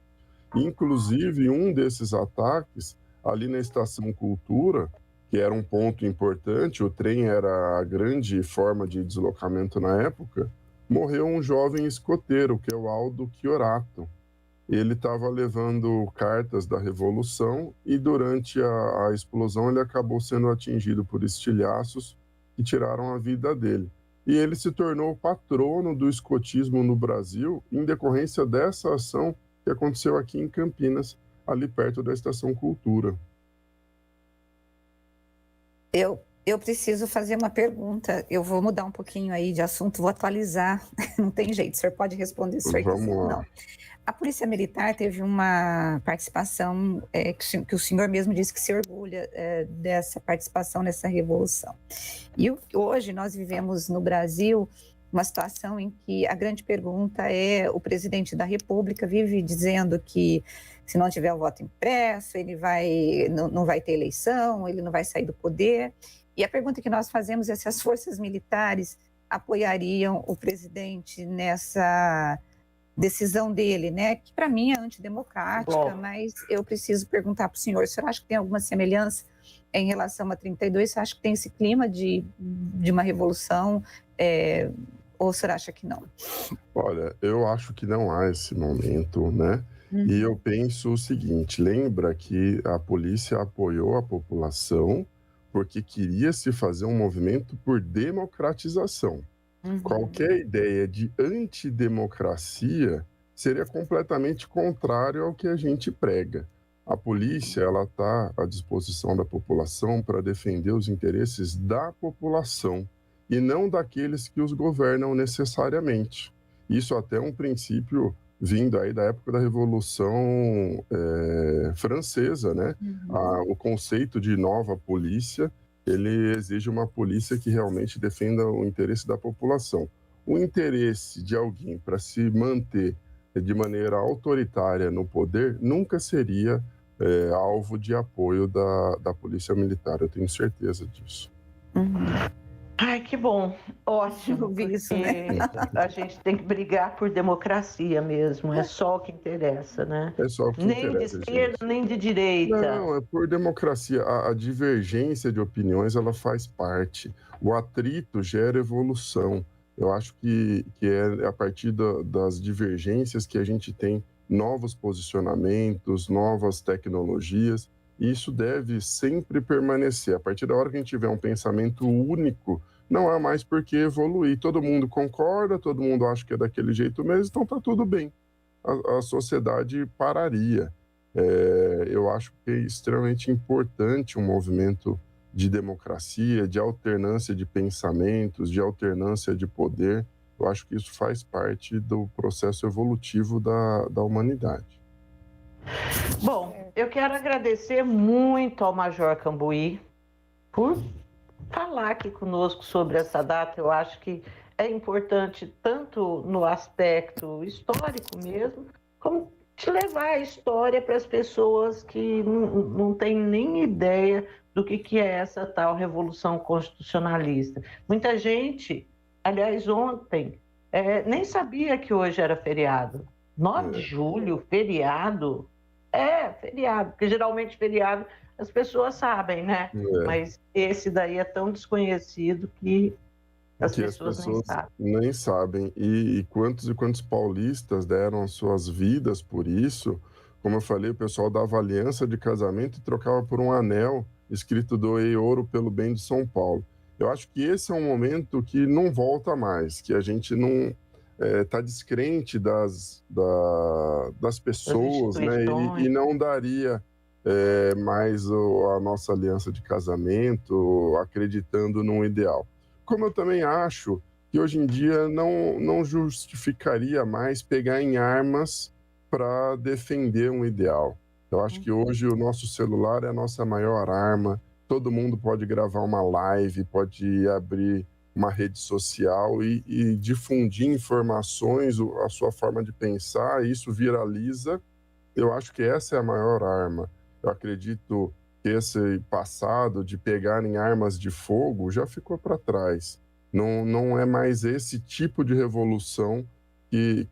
Inclusive, um desses ataques, ali na Estação Cultura, que era um ponto importante, o trem era a grande forma de deslocamento na época, morreu um jovem escoteiro, que é o Aldo Chiorato. Ele estava levando cartas da Revolução e durante a explosão ele acabou sendo atingido por estilhaços que tiraram a vida dele. E ele se tornou patrono do escotismo no Brasil em decorrência dessa ação que aconteceu aqui em Campinas, ali perto da Estação Cultura. Eu preciso fazer uma pergunta. Eu vou mudar um pouquinho aí de assunto, vou atualizar. Não tem jeito, o senhor pode responder se o senhor quiser. Não. A Polícia Militar teve uma participação que o senhor mesmo disse que se orgulha dessa participação nessa revolução. E hoje nós vivemos no Brasil uma situação em que a grande pergunta é: o presidente da República vive dizendo que se não tiver o voto impresso, ele não vai ter eleição, ele não vai sair do poder. E a pergunta que nós fazemos é se as forças militares apoiariam o presidente nessa decisão dele, né? Que para mim é antidemocrática, mas eu preciso perguntar para o senhor acha que tem alguma semelhança em relação a 32? Você acha que tem esse clima de uma revolução ou o senhor acha que não? Olha, eu acho que não há esse momento, né? E eu penso o seguinte, lembra que a polícia apoiou a população porque queria se fazer um movimento por democratização. Qualquer ideia de antidemocracia seria completamente contrário ao que a gente prega. A polícia ela está à disposição da população para defender os interesses da população e não daqueles que os governam necessariamente. Isso até é um princípio vindo aí da época da Revolução Francesa, né? O conceito de nova polícia, ele exige uma polícia que realmente defenda o interesse da população. O interesse de alguém para se manter de maneira autoritária no poder nunca seria alvo de apoio da Polícia Militar, eu tenho certeza disso. Ai, que bom, ótimo, isso, né? A gente tem que brigar por democracia mesmo, é só o que interessa, né? É só o que nem interessa, de esquerda, gente. nem de direita. Não, é por democracia. A divergência de opiniões, ela faz parte. O atrito gera evolução. Eu acho que é a partir das divergências que a gente tem novos posicionamentos, novas tecnologias. E isso deve sempre permanecer. A partir da hora que a gente tiver um pensamento único, não há mais por que evoluir. Todo mundo concorda, todo mundo acha que é daquele jeito mesmo, então está tudo bem. A sociedade pararia. Eu acho que é extremamente importante um movimento de democracia, de alternância de pensamentos, de alternância de poder. Eu acho que isso faz parte do processo evolutivo da humanidade. Bom, eu quero agradecer muito ao Major Cambuí por falar aqui conosco sobre essa data. Eu acho que é importante tanto no aspecto histórico mesmo, como de levar a história para as pessoas que não têm nem ideia do que é essa tal Revolução Constitucionalista. Muita gente, aliás, ontem, nem sabia que hoje era feriado. 9 de julho, feriado... feriado, porque geralmente feriado as pessoas sabem, né? Mas esse daí é tão desconhecido que as pessoas nem sabem. E quantos paulistas deram suas vidas por isso? Como eu falei, o pessoal dava aliança de casamento e trocava por um anel escrito "Doei ouro pelo bem de São Paulo". Eu acho que esse é um momento que não volta mais, que a gente não... está descrente das pessoas, né? E não daria mais a nossa aliança de casamento acreditando num ideal. Como eu também acho que hoje em dia não justificaria mais pegar em armas para defender um ideal. Eu acho que hoje o nosso celular é a nossa maior arma, todo mundo pode gravar uma live, pode abrir uma rede social e difundir informações, a sua forma de pensar, e isso viraliza. Eu acho que essa é a maior arma. Eu acredito que esse passado de pegar em armas de fogo já ficou para trás. Não é mais esse tipo de revolução que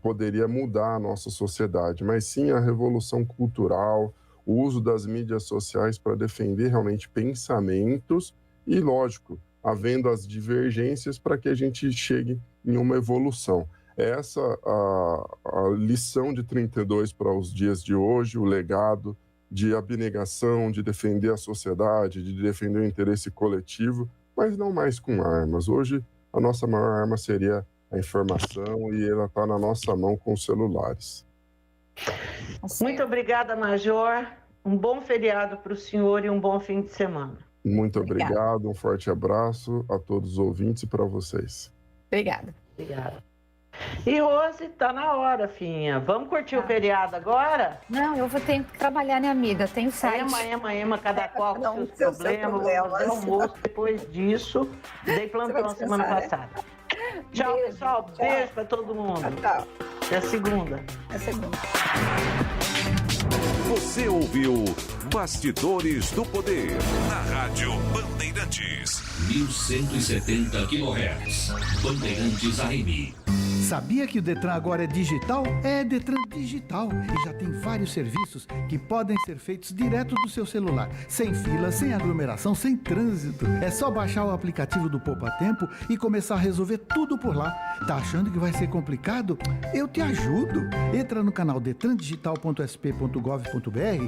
poderia mudar a nossa sociedade, mas sim a revolução cultural, o uso das mídias sociais para defender realmente pensamentos e, lógico, havendo as divergências para que a gente chegue em uma evolução. Essa a lição de 32 para os dias de hoje, o legado de abnegação, de defender a sociedade, de defender o interesse coletivo, mas não mais com armas. Hoje, a nossa maior arma seria a informação e ela está na nossa mão com os celulares. Muito obrigada, Major. Um bom feriado para o senhor e um bom fim de semana. Muito obrigado, um forte abraço a todos os ouvintes e para vocês. Obrigada. E Rose, tá na hora, filhinha. Vamos curtir o feriado agora? Não, eu vou ter que trabalhar, né, amiga? Tem site. Cada qual com seus problemas. Vou almoço depois disso. Dei plantão semana passada. Tchau, pessoal. Beijo pra todo mundo. Tchau. Até segunda. Você ouviu Bastidores do Poder na Rádio Bandeirantes. 1170 kHz. Bandeirantes AM. Sabia que o Detran agora é digital? É Detran Digital e já tem vários serviços que podem ser feitos direto do seu celular, sem fila, sem aglomeração, sem trânsito. É só baixar o aplicativo do Poupa Tempo e começar a resolver tudo por lá. Tá achando que vai ser complicado? Eu te ajudo. Entra no canal detrandigital.sp.gov.br